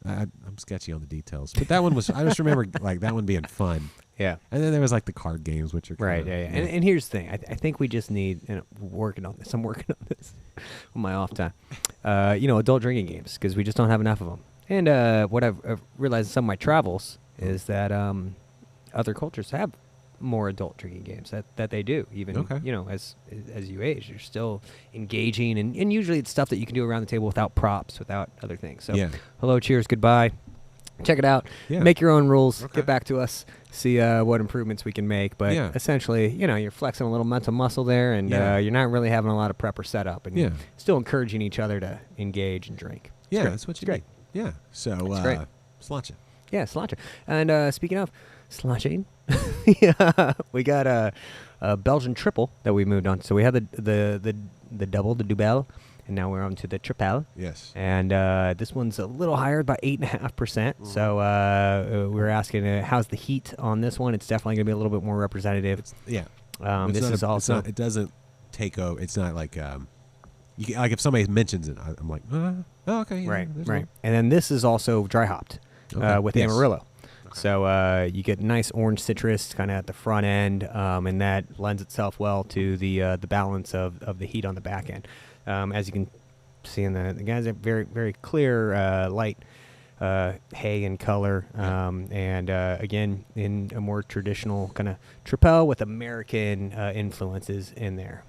I'm sketchy on the details, but that one was. I just remember like that one being fun. Yeah. And then there was like the card games, which are Right. Yeah. And here's the thing. I think we just need. And working on this. I'm working on this on my off time. Adult drinking games, because we just don't have enough of them. And what I've realized in some of my travels is that other cultures have more adult drinking games that they do. Even as you age, you're still engaging, and usually it's stuff that you can do around the table without props, without other things. So hello, cheers, goodbye. Check it out. Yeah. Make your own rules. Okay. Get back to us. See what improvements we can make. But essentially, you're flexing a little mental muscle there, and you're not really having a lot of prep or setup, and you're still encouraging each other to engage and drink. Yeah, great. that's what you Great. need. Yeah. So great. Slotcha. Yeah, sláinte. And speaking of slotching, we got a Belgian triple that we moved on. So we had the double, the double, and now we're on to the triple. Yes. And this one's a little higher, about 8.5%. So we were asking, how's the heat on this one? It's definitely going to be a little bit more representative. This is also. It doesn't take over. It's not like like if somebody mentions it, I'm like, oh, okay. Yeah, right. And then this is also dry hopped with Amarillo. Okay. So you get nice orange citrus kind of at the front end, and that lends itself well to the balance of the heat on the back end. As you can see in the guys are very, very clear, light hay in color, and again in a more traditional kind of tripel with American influences in there.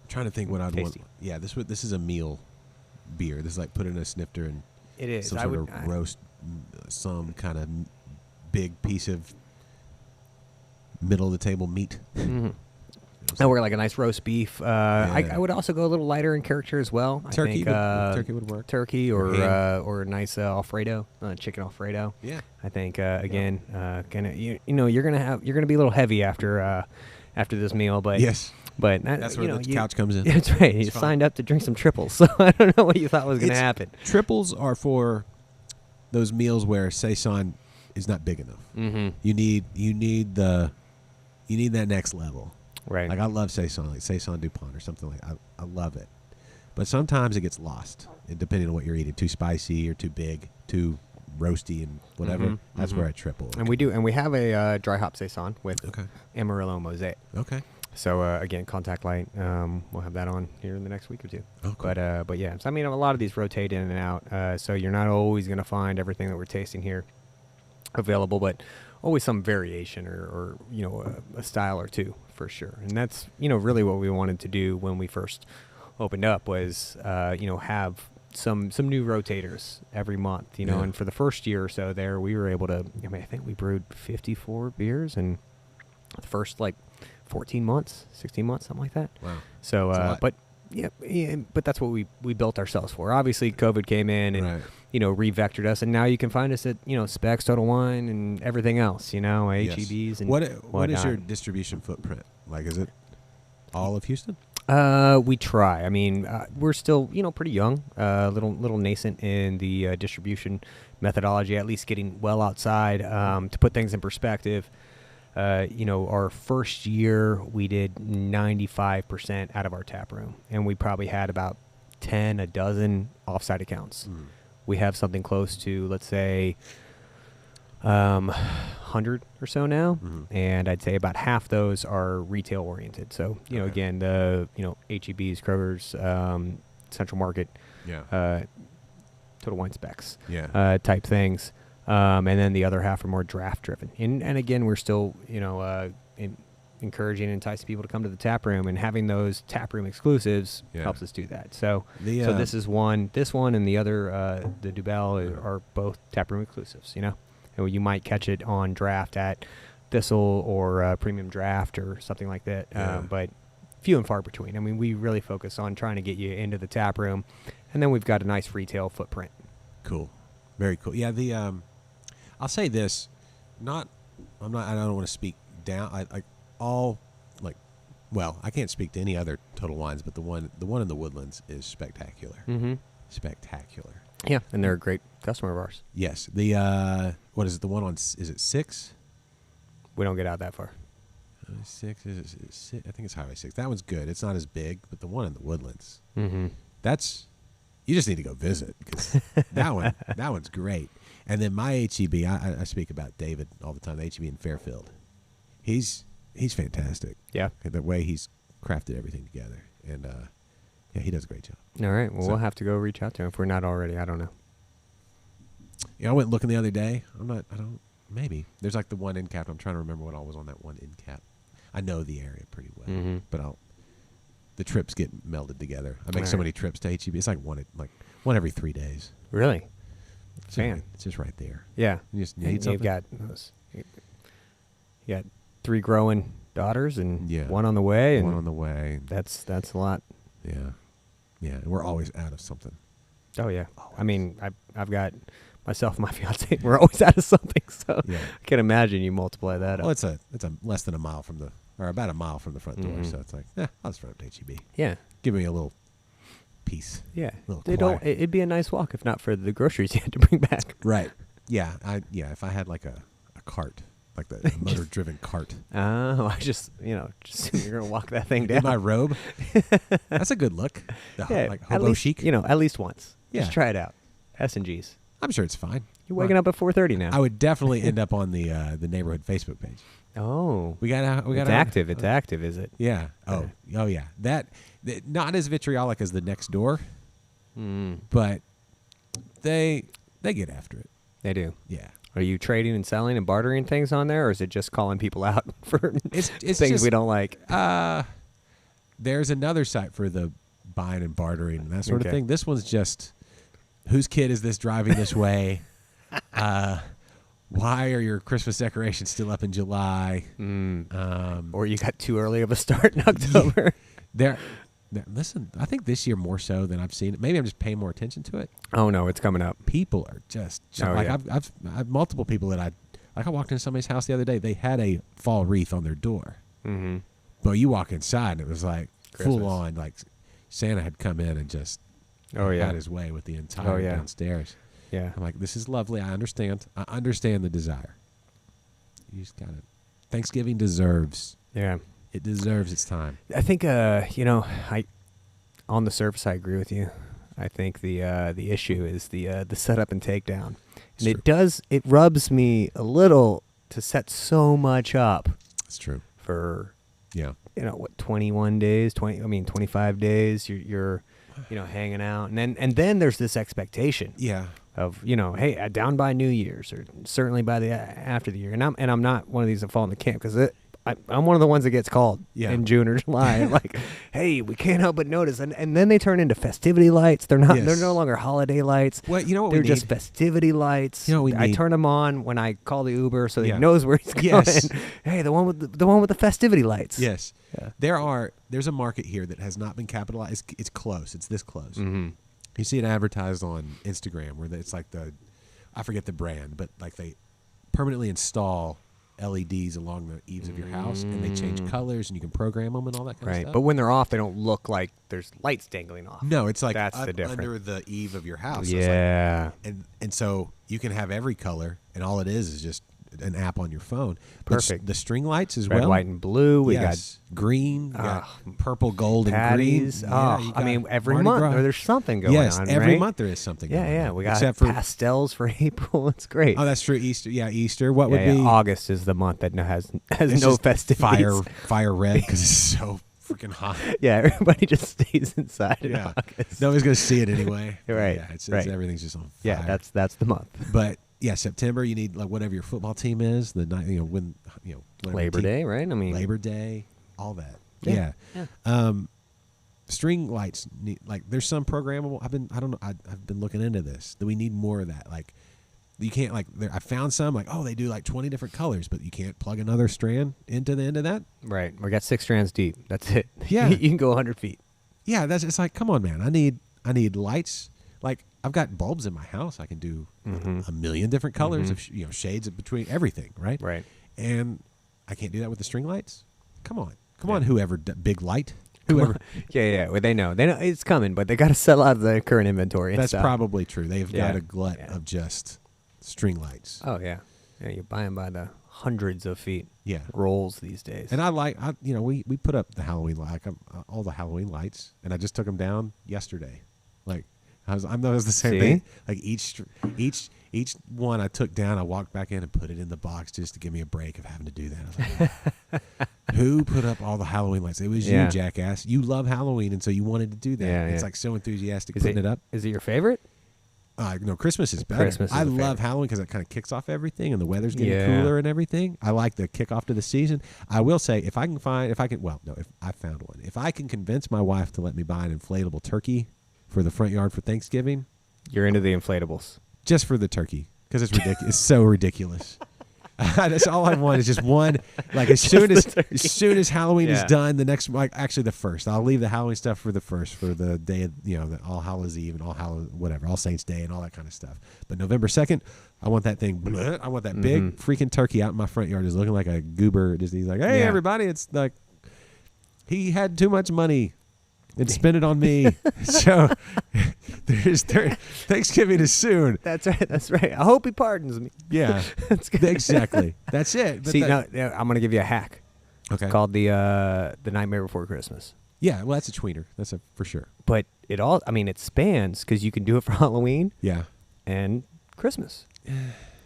I'm trying to think what I'd Tasty. want. Yeah, this is a meal beer. This is like put in a snifter and It is. some sort of roast, some kind of big piece of middle of the table meat. Mm-hmm. I wear like a nice roast beef. I would also go a little lighter in character as well. Turkey turkey would work. Turkey or a nice Alfredo, chicken Alfredo. Yeah. I think again, you're gonna be a little heavy after this meal, but Yes. But that's where the couch comes in. That's right. You signed up to drink some triples, so I don't know what you thought was going to happen. Triples are for those meals where saison is not big enough. Mm-hmm. You need that next level. Right. Like I love saison, like saison Dupont or something like. I love it, but sometimes it gets lost, depending on what you're eating. Too spicy or too big, too roasty and whatever. Mm-hmm. That's where I triple. And we have a dry hop saison with Amarillo Mosaic. Okay. So again, contact light. We'll have that on here in the next week or two. Oh, cool. But yeah, so I mean, a lot of these rotate in and out. So you're not always going to find everything that we're tasting here available, but always some variation or a style or two for sure. And that's really what we wanted to do when we first opened up was have some new rotators every month. And for the first year or so there, we were able to. I think we brewed 54 beers in the first 14 months, 16 months, something like that. Wow. So, but that's what we built ourselves for. Obviously, COVID came in and revectored us, and now you can find us at Specs, Total Wine, and everything else. HEBs and what is your distribution footprint? Like, is it all of Houston? We try. I mean, we're still, pretty young, little nascent in the distribution methodology. At least getting well outside. To put things in perspective, our first year we did 95% out of our tap room, and we probably had about a dozen offsite accounts. We have something close to, let's say, 100 or so now, and I'd say about half those are retail oriented. So again, the HEBs, Kroger's, Central Market, Total Wine Specs, type things, and then the other half are more draft driven. And again, we're still encouraging and enticing people to come to the tap room, and having those tap room exclusives helps us do that. So so this is one, and the other, the Dubel are both tap room exclusives. You might catch it on draft at Thistle or Premium Draft or something like that, but few and far between. I mean, we really focus on trying to get you into the tap room, and then we've got a nice retail footprint. Cool, very cool. Yeah, I'll say this, I don't want to speak down. I can't speak to any other Total Wines, but the one in the Woodlands is spectacular. Spectacular. Yeah, and they're a great customer of ours. Yes. What is it? The one on, is it 6? We don't get out that far. 6, is it 6? I think it's Highway 6. That one's good. It's not as big, but the one in the Woodlands, you just need to go visit, because that one's great. And then my HEB, I speak about David all the time, the HEB in Fairfield. He's fantastic. Yeah. The way he's crafted everything together. And he does a great job. All right. Well, we'll have to go reach out to him if we're not already. I don't know. Yeah, I went looking the other day. Maybe. There's like the one end cap. I'm trying to remember what all was on that one end cap. I know the area pretty well, but the trips get melded together. I make so many trips to HEB. It's like one every 3 days. Really? It's just right there. Yeah. You just need something. You got 3 growing daughters and one on the way. And one on the way. That's a lot. Yeah. Yeah. And we're always out of something. Oh, yeah. Always. I mean, I've got myself and my fiance, we're always out of something. So I can imagine you multiply that up. Well, it's a less than about a mile from the front door. So it's like, I'll just run up to HEB. Yeah. Give me a little piece. Yeah. It'd be a nice walk if not for the groceries you had to bring back. Right. Yeah. If I had like a cart, like the motor-driven cart. Oh, I just you're going to walk that thing down. In my robe. That's a good look. Like hobo chic. At least once. Yeah. Just try it out. S&Gs. I'm sure it's fine. You're waking up at 4:30 now. I would definitely end up on the neighborhood Facebook page. Oh. We got It's active. It's active, is it? Yeah. Oh yeah. That not as vitriolic as the next door. But they get after it. They do. Yeah. Are you trading and selling and bartering things on there, or is it just calling people out for it's things we don't like? There's another site for the buying and bartering and that sort of thing. This one's just, whose kid is this driving this way? Why are your Christmas decorations still up in July? Or you got too early of a start in October? Listen, I think this year more so than I've seen it. Maybe I'm just paying more attention to it. Oh no, it's coming up. People are just I've multiple people that I walked into somebody's house the other day. They had a fall wreath on their door. But you walk inside and it was like full on, like Santa had come in and just had his way with the entire downstairs. Yeah, I'm like, this is lovely. I understand the desire. You just got it. Thanksgiving deserves. Yeah. It deserves its time. I think, on the surface, I agree with you. I think the issue is the setup and takedown. And it rubs me a little to set so much up. That's true. For, 21 days, 25 days, you're hanging out. And then there's this expectation. Yeah. Of, hey, down by New Year's or certainly by the after the year. And I'm not one of these that fall in the camp because I'm one of the ones that gets called in June or July. Like, hey, we can't help but notice. And then they turn into festivity lights. They're not. Yes. They're no longer holiday lights. Well, you know what they're we just need? Festivity lights. You know what we I need? turn them on when I call the Uber so he knows where he's going. Yes. Hey, the one with the festivity lights. Yes. Yeah. There's a market here that has not been capitalized. It's close. It's this close. Mm-hmm. You see it advertised on Instagram where it's like I forget the brand, but like they permanently install LEDs along the eaves of your house, and they change colors, and you can program them and all that kind of Right, stuff. but when they're off, they don't look like there's lights dangling off. No, it's like That's up the difference. under the eave of your house. So Yeah. it's like, and so you can have every color, and all it is just an app on your phone. Perfect. The string lights as Red, well. white, and blue. We Yes. green, we got purple, gold, got and green. patties. Yeah, Oh, you I mean, got every Mardi month Gras. there's something going yes, on. every right? month there is something Yeah, going yeah. on. We got Except for, pastels for April. It's great. oh, that's true. Easter. Yeah, Easter. What would Yeah, be? August is the month that has It's no just festivities. Fire red because it's so freaking hot. Yeah, everybody just stays inside in Yeah. August. Nobody's going to see it anyway. Right, Yeah, it's right. everything's just on fire. Yeah, that's the month. But yeah, September you need like whatever your football team is, the night when whatever Labor team- Day, right? I mean, Labor Day, all that. Yeah, Yeah. String lights like there's some programmable. I've been looking into this. Do we need more of that? Like you can't like I found some like they do like 20 different colors, but you can't plug another strand into the end of that. right. We got 6 strands deep. That's it. Yeah. You can go 100 feet. Yeah, it's like come on, man. I need lights. Like I've got bulbs in my house. I can do a million different colors of shades of between everything, right? Right. And I can't do that with the string lights. Come on, whoever big light, Come whoever. on. Yeah. Well, they know it's coming, but they got to sell out of the current inventory. And That's stuff. probably true. They've got Yeah, a glut yeah. of just string lights. Oh yeah. Yeah, you buy them by the hundreds of feet. Yeah. Rolls these days. And we put up the Halloween all the Halloween lights, and I just took them down yesterday. Like I was the same See? thing. Like each one I took down, I walked back in and put it in the box just to give me a break of having to do that. I was like, who put up all the Halloween lights? It was Yeah. you, jackass. You love Halloween, and so you wanted to do that. Yeah, It's yeah. like so enthusiastic Is putting it up. Is it your favorite? No, Christmas is better. Christmas is I the love favorite. Halloween because it kind of kicks off everything, and the weather's getting Yeah. cooler and everything. I like the kickoff to the season. I will say, if I found one, if I can convince my wife to let me buy an inflatable turkey for the front yard for Thanksgiving, You're into the inflatables. just for the turkey, because it's ridiculous. It's so ridiculous. That's all I want is just one. Like as soon as Halloween is Yeah. done, the next actually the first. I'll leave the Halloween stuff for the first, for the day of the All Hallows Eve and All Saints Day and all that kind of stuff. But November 2nd, I want that thing. I want that big freaking turkey out in my front yard, just looking like a goober. Just he's like, hey Yeah. everybody, it's like he had too much money and spent it on me. So Thanksgiving is soon. That's right. That's right. I hope he pardons me. Yeah, That's good. exactly. That's it. But See, that- now I'm gonna give you a hack. okay. It's called the Nightmare Before Christmas. Yeah, well, that's a tweener. That's a for sure. But it spans because you can do it for Halloween Yeah, and Christmas.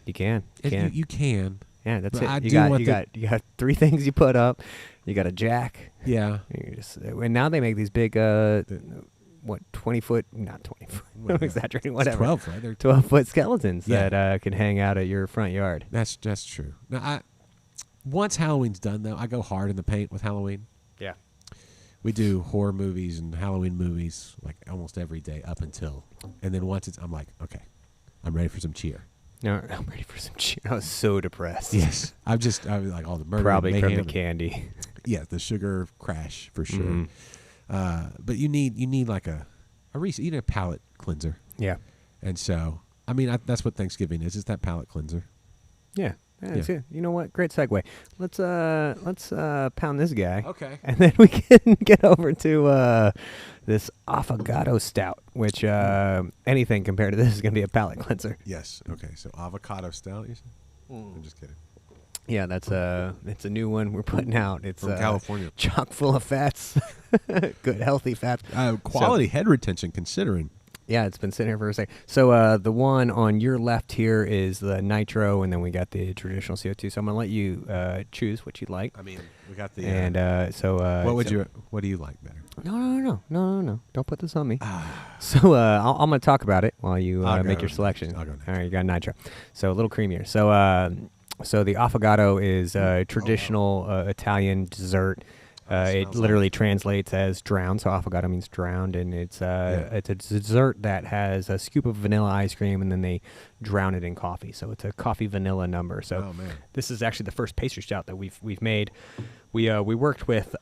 You can. You can. Yeah, that's but it. I You do got want you the- got you got 3 things you put up. You got a jack. Yeah. And now they make these big 20-foot, not 20-foot. I'm exaggerating. Whatever. 12, right? They're 12-foot skeletons Yeah. that can hang out at your front yard. That's true. Now, once Halloween's done, though, I go hard in the paint with Halloween. Yeah. We do horror movies and Halloween movies like almost every day up until, and then once I'm like, okay, I'm ready for some cheer. No, I'm ready for some cheer. I was so depressed. Yes, I was like all the murder, Probably and from mayhem the candy. Yeah, the sugar crash for sure. Mhm. But you need like a you need a palate cleanser, Yeah. and so I mean that's what Thanksgiving is. It's that palate cleanser. Yeah. That's Yeah. it. You know what? Great segue. Let's pound this guy. Okay. And then we can get over to this affogato stout, which anything compared to this is going to be a palate cleanser. Yes. Okay. So avocado stout. You said? I'm just kidding. Yeah, it's a new one we're putting out. It's From California. chock full of fats, good healthy fats. Quality head retention, considering. Yeah, it's been sitting here for a second. So the one on your left here is the nitro, and then we got the traditional CO2. So I'm gonna let you choose what you'd like. I mean, we got the. And What do you like better? No. Don't put this on me. So I'm going to talk about it while you I'll make go your next. selection. I'll go next. All right, you got nitro. So a little creamier. So the affogato is a traditional Italian dessert. It smells literally translates as drowned. So affogato means drowned, and it's a dessert that has a scoop of vanilla ice cream, and then they drown it in coffee. So it's a coffee vanilla number. So Oh, man. this is actually the first pastry stout that we've made. We worked with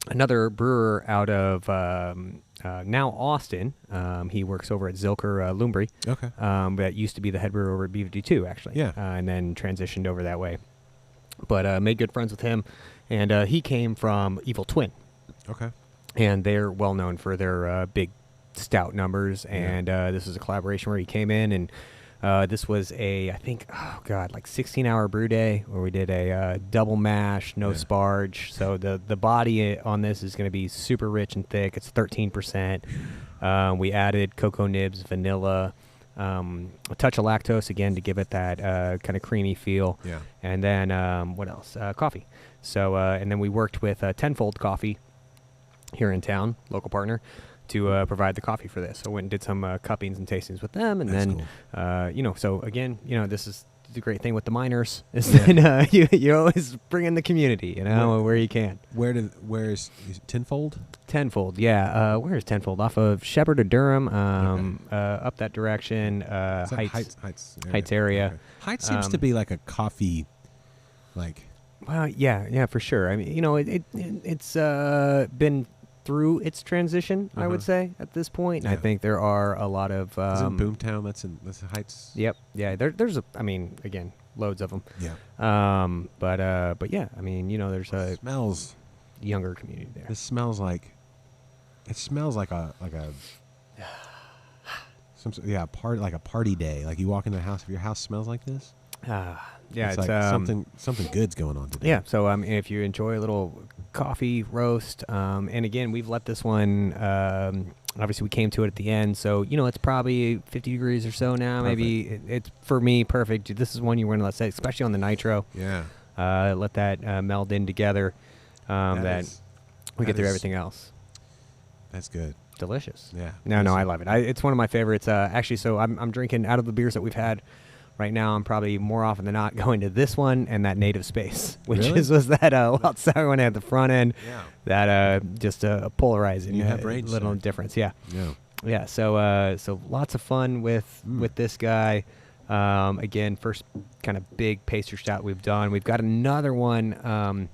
another brewer out of now Austin. He works over at Zilker Lumbry. Okay. But used to be the head brewer over at B52, actually. Yeah. And then transitioned over that way. but made good friends with him, and he came from Evil Twin, Okay. and they're well known for their big stout numbers. And this is a collaboration where he came in, and this was I think, like 16-hour brew day where we did a double mash, no sparge. So the body on this is going to be super rich and thick. It's 13%. We added cocoa nibs, vanilla, a touch of lactose again to give it that kind of creamy feel. Yeah. And then what else? Coffee. So and then we worked with Tenfold Coffee here in town, local partner, to provide the coffee for this. So I went and did some cuppings and tastings with them, and That's then so again, this is the great thing with the miners is that you always bring in the community, where you can. Where's Tenfold? Tenfold, yeah. Where is Tenfold? Off of Shepherd to Durham, up that direction. Heights area. Okay. Heights seems to be like a coffee, like. Well, yeah, for sure. I mean, it's been through its transition, I would say, at this point. And I think there are a lot of is it Boomtown? That's Heights. Yep. Yeah. There's again, loads of them. Yeah. But yeah, there's a smells younger community there. It smells like a a party day. Like you walk into the house, if your house smells like this. Yeah, it's like something good's going on today. Yeah, so if you enjoy a little coffee roast, and again, we've let this one. Obviously, we came to it at the end, so it's probably 50 degrees or so now. Perfect. Maybe it's for me perfect. This is one you want to let say, especially on the nitro. Yeah. Let that meld in together. We get through everything else. That's good. Delicious. Yeah. No, I love it. It's one of my favorites. Actually, so I'm drinking out of the beers that we've had. Right now, I'm probably more often than not going to this one and that Native Space, which really? was that wild sour one at the front end. Yeah. That just a polarizing. You have range little there. difference. Yeah. Yeah. Yeah. So lots of fun with this guy. Again, first kind of big pastry stout we've done. We've got another one.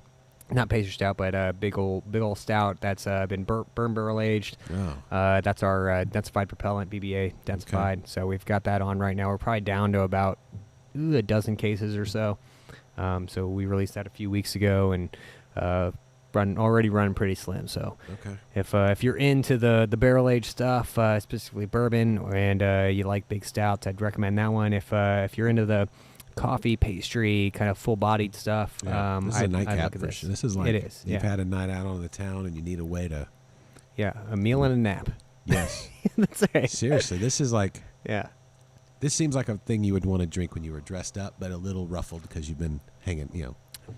Not pastry stout, but big old stout that's been burn barrel aged. Oh. That's our densified propellant, BBA densified. Okay. So we've got that on right now. We're probably down to about a dozen cases or so. So we released that a few weeks ago and already running pretty slim. So if you're into the barrel aged stuff, specifically bourbon, and you like big stouts, I'd recommend that one. If you're into the coffee, pastry, kind of full-bodied stuff. Yeah. This is a nightcap for sure. This is like it is. You've had a night out on the town and you need a way to. Yeah, a meal and a nap. Yes. That's right. Seriously, this is like. Yeah. This seems like a thing you would want to drink when you were dressed up, but a little ruffled because you've been hanging,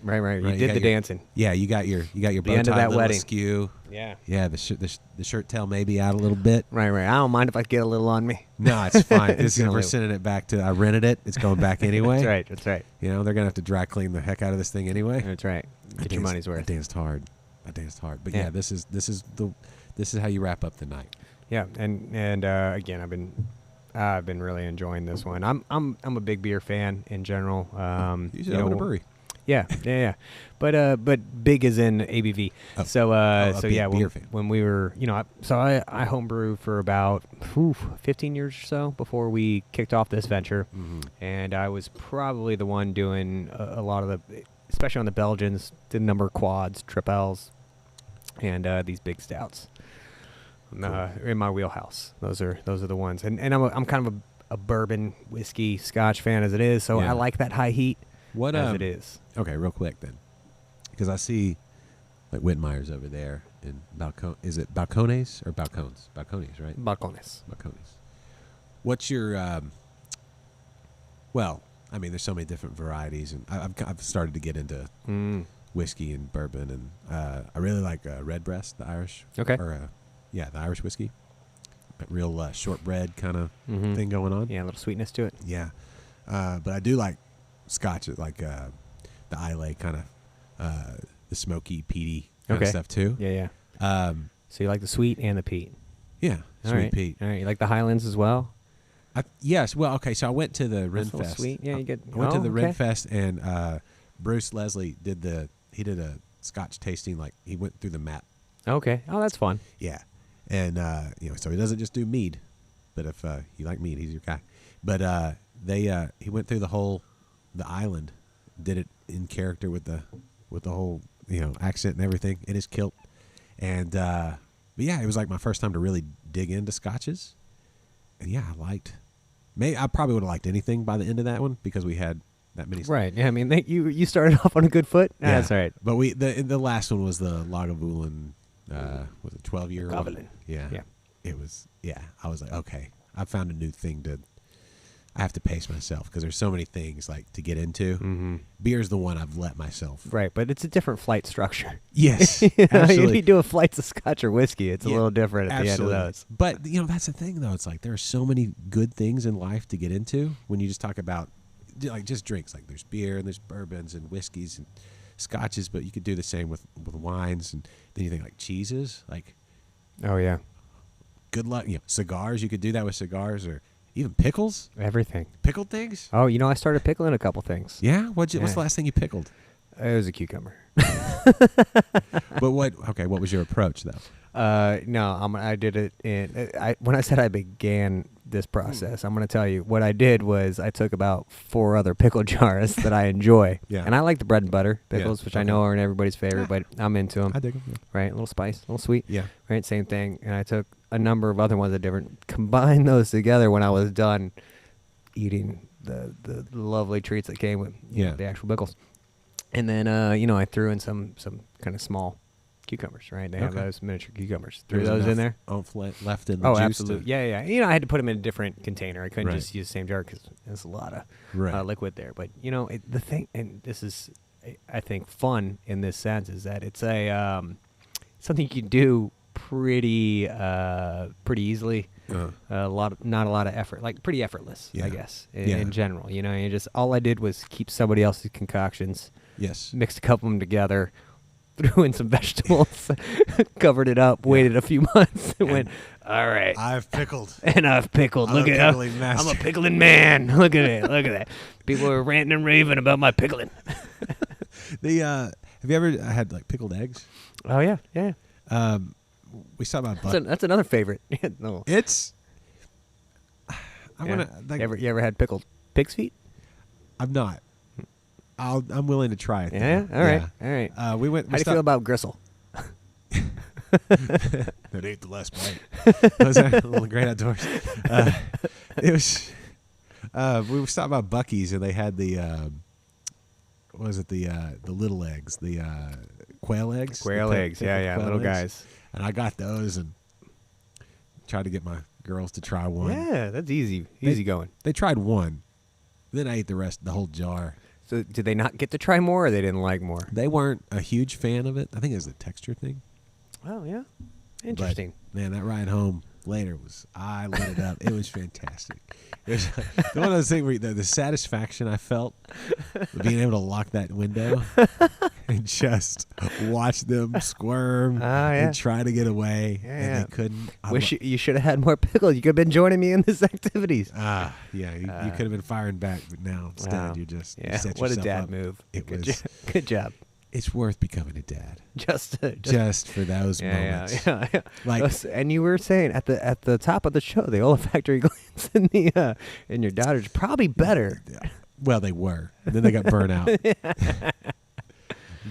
Right. You did the dancing. Yeah, you got your bow end of tie, that wedding. Askew. Yeah. Yeah, the shirt tail may be out a little bit. Right. I don't mind if I get a little on me. No, it's fine. We're sending it back to. I rented it. It's going back anyway. That's right. They're gonna have to dry clean the heck out of this thing anyway. That's right. Get your money's worth. I danced hard. But yeah, this is how you wrap up the night. Yeah, and again, I've been really enjoying this one. I'm a big beer fan in general. You should open a brewery. Yeah. But big as in ABV. Oh. So big yeah, beer fan. when we were, I homebrew for about 15 years or so before we kicked off this venture, and I was probably the one doing a lot of the, especially on the Belgians, did a number of quads, tripels, and these big stouts. Cool. In my wheelhouse. Those are the ones, and I'm kind of a bourbon, whiskey, Scotch fan as it is, so I like that high heat. As it is. Okay, real quick then, because I see like Whitmeyer's over there in Balcon. Is it Balcones or Balcones? Balcones, right? Balcones. What's your? Well, I mean, there's so many different varieties, and I've started to get into whiskey and bourbon, and I really like Redbreast, the Irish. Okay. Or the Irish whiskey. That real shortbread kind of thing going on. Yeah, a little sweetness to it. Yeah, but I do like Scotch, like the Islay kind of the smoky, peaty kind of stuff too. Yeah. So you like the sweet and the peat. Yeah, sweet peat. All right, you like the Highlands as well? Yes. Well, okay. So I went to the Renfest. Sweet. Yeah, you get. I went to the Renfest, and Bruce Leslie did a Scotch tasting. Like he went through the map. Okay. Oh, that's fun. Yeah, and so he doesn't just do mead, but if you like mead, he's your guy. But he went through the island did it in character with the whole accent and everything. It is kilt, and but yeah, it was like my first time to really dig into scotches, and yeah, I probably would have liked anything by the end of that one because we had that many. Right. Yeah. I mean, you started off on a good foot. Yeah. That's right. But the last one was the Lagavulin, was it 12-year? Lagavulin. Yeah. Yeah. It was. Yeah. I was like, okay, I found a new thing I have to pace myself because there's so many things like to get into. Mm-hmm. Beer's the one I've let myself. Right, but it's a different flight structure. Yes, If you do a flights of scotch or whiskey, it's a Yeah, little different at absolutely. the end of those. But that's the thing though. It's like there are so many good things in life to get into when you just talk about like just drinks. Like there's beer and there's bourbons and whiskeys and scotches, but you could do the same with wines. And then you think like cheeses, like Oh yeah, good luck. Cigars. You could do that with cigars or even pickles. everything. Pickled things. Oh, I started pickling a couple things. Yeah. What's the Yeah. last thing you pickled? It was a cucumber. But what was your approach though? No, I did it when I said I began this process, I'm going to tell you what I did was I took about 4 other pickle jars that I enjoy. Yeah. And I like the bread and butter pickles, which I okay. know aren't everybody's favorite, Yeah. but I'm into them. I dig them. Right? A little spice, a little sweet. Yeah. Right? Same thing. And I took a number of other ones that different, combined those together when I was done eating the lovely treats that came with Yeah. the actual pickles. And then, I threw in some kind of small cucumbers, right? They have Okay. those miniature cucumbers. Threw There was those in enough there. left in the Oh, juice. absolutely. Yeah. I had to put them in a different container. I couldn't Right. just use the same jar because there's a lot of Right. liquid there. But, the thing, and this is, I think, fun in this sense, is that it's a something you can do pretty easily. Not a lot of effort, like pretty effortless, Yeah. I guess, Yeah. in general. You just all I did was keep somebody else's concoctions, Yes. mixed a couple of them together, threw in some vegetables, covered it up, waited a few months, and went, all right. I've pickled. And I've pickled. I'm Look a at pickling master. I'm a pickling man. Look at it. Look at that. People are ranting and raving about my pickling. Have you ever had like pickled eggs? Oh yeah. We saw about That's another favorite. No. It's. I Yeah. want to. Like, You ever had pickled pig's feet? I'm not. I'm willing to try it. Yeah. though. All right. All right. We went. How do you feel about gristle? That ate the last bite. Was that a little great outdoors? It was. We stopped about Buc-ee's and they had the. What was it the little eggs, the quail eggs? Quail The eggs. pickled Yeah. quail Little eggs. guys. And I got those and tried to get my girls to try one. Yeah, that's easy. Easy going. They tried one. Then I ate the whole jar. So did they not get to try more, or they didn't like more? They weren't a huge fan of it. I think it was a texture thing. Oh yeah. But, Interesting. man, that ride home later I lit it up. It was fantastic. It was one of those things where the satisfaction I felt of being able to lock that window and just watch them squirm and try to get away, and they couldn't. Wish you should have had more pickles. You could have been joining me in these activities. Yeah, you could have been firing back, but now instead Wow. you just you Yeah, set what a yourself dad up. move. It Good was. Good job. It's worth becoming a dad Just for those moments. Yeah. Like- and you were saying at the top of the show, the olfactory glands in your daughter's probably better. Well, they were. And then they got burnt out.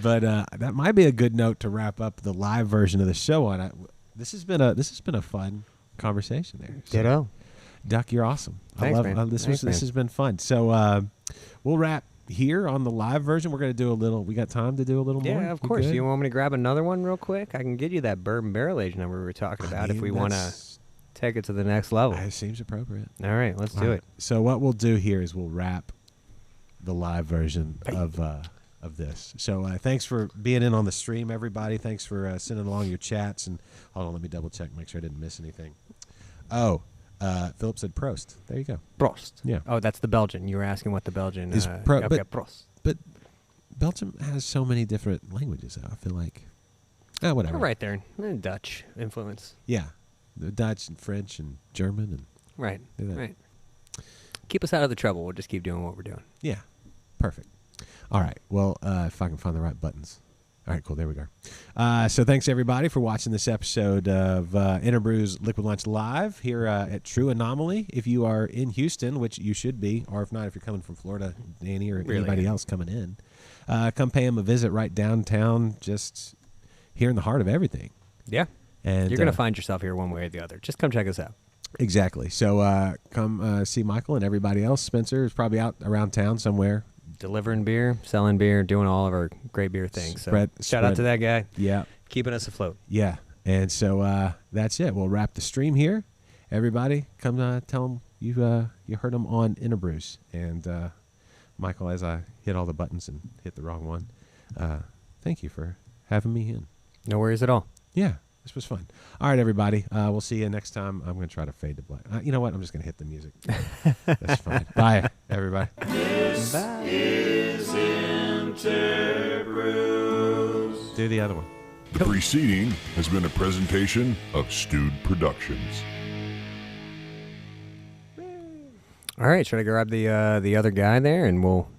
But that might be a good note to wrap up the live version of the show on. This has been a fun conversation there. So, Ditto. Duck, you're awesome. Thanks, I love man. this. Thanks, This man. has been fun. So we'll wrap here on the live version. We're going to do a little. We got time to do a little more. Yeah, of We course. good? You want me to grab another one real quick? I can get you that bourbon barrel age number we were talking about if we want to that's- take it to the next level. It seems appropriate. All right, let's do it. So what we'll do here is we'll wrap the live version of this. So thanks for being in on the stream, everybody. Thanks for sending along your chats. And hold on, let me double check, make sure I didn't miss anything. Oh, Philip said Prost. There you go. Prost. Yeah. Oh, that's the Belgian. You were asking what the Belgian Is okay, but- Prost. But Belgium has so many different languages. I feel like, whatever. We're right there. Dutch influence. Yeah, the Dutch and French and German and Right. Do that. Right. Keep us out of the trouble. We'll just keep doing what we're doing. yeah, perfect. All right. Well, if I can find the right buttons. All right, cool. There we go. So thanks, everybody, for watching this episode of InterBrews Liquid Lunch Live here at True Anomaly. If you are in Houston, which you should be, or if not, if you're coming from Florida, Danny, or anybody else coming in, come pay them a visit right downtown, just here in the heart of everything. Yeah. And you're going to find yourself here one way or the other. Just come check us out. Exactly. So come see Michael and everybody else. Spencer is probably out around town somewhere. Delivering beer, selling beer, doing all of our great beer things. So shout out to that guy. Yeah. Keeping us afloat. Yeah. And so that's it. We'll wrap the stream here. Everybody, come tell them you heard them on InterBrews. And Michael, as I hit all the buttons and hit the wrong one, thank you for having me in. No worries at all. Yeah. This was fun. All right, everybody. We'll see you next time. I'm going to try to fade to black. You know what? I'm just going to hit the music. That's fine. Bye, everybody. This is InterBrews. Do the other one. The preceding has been a presentation of Stewed Productions. All right. Should I grab the other guy there and we'll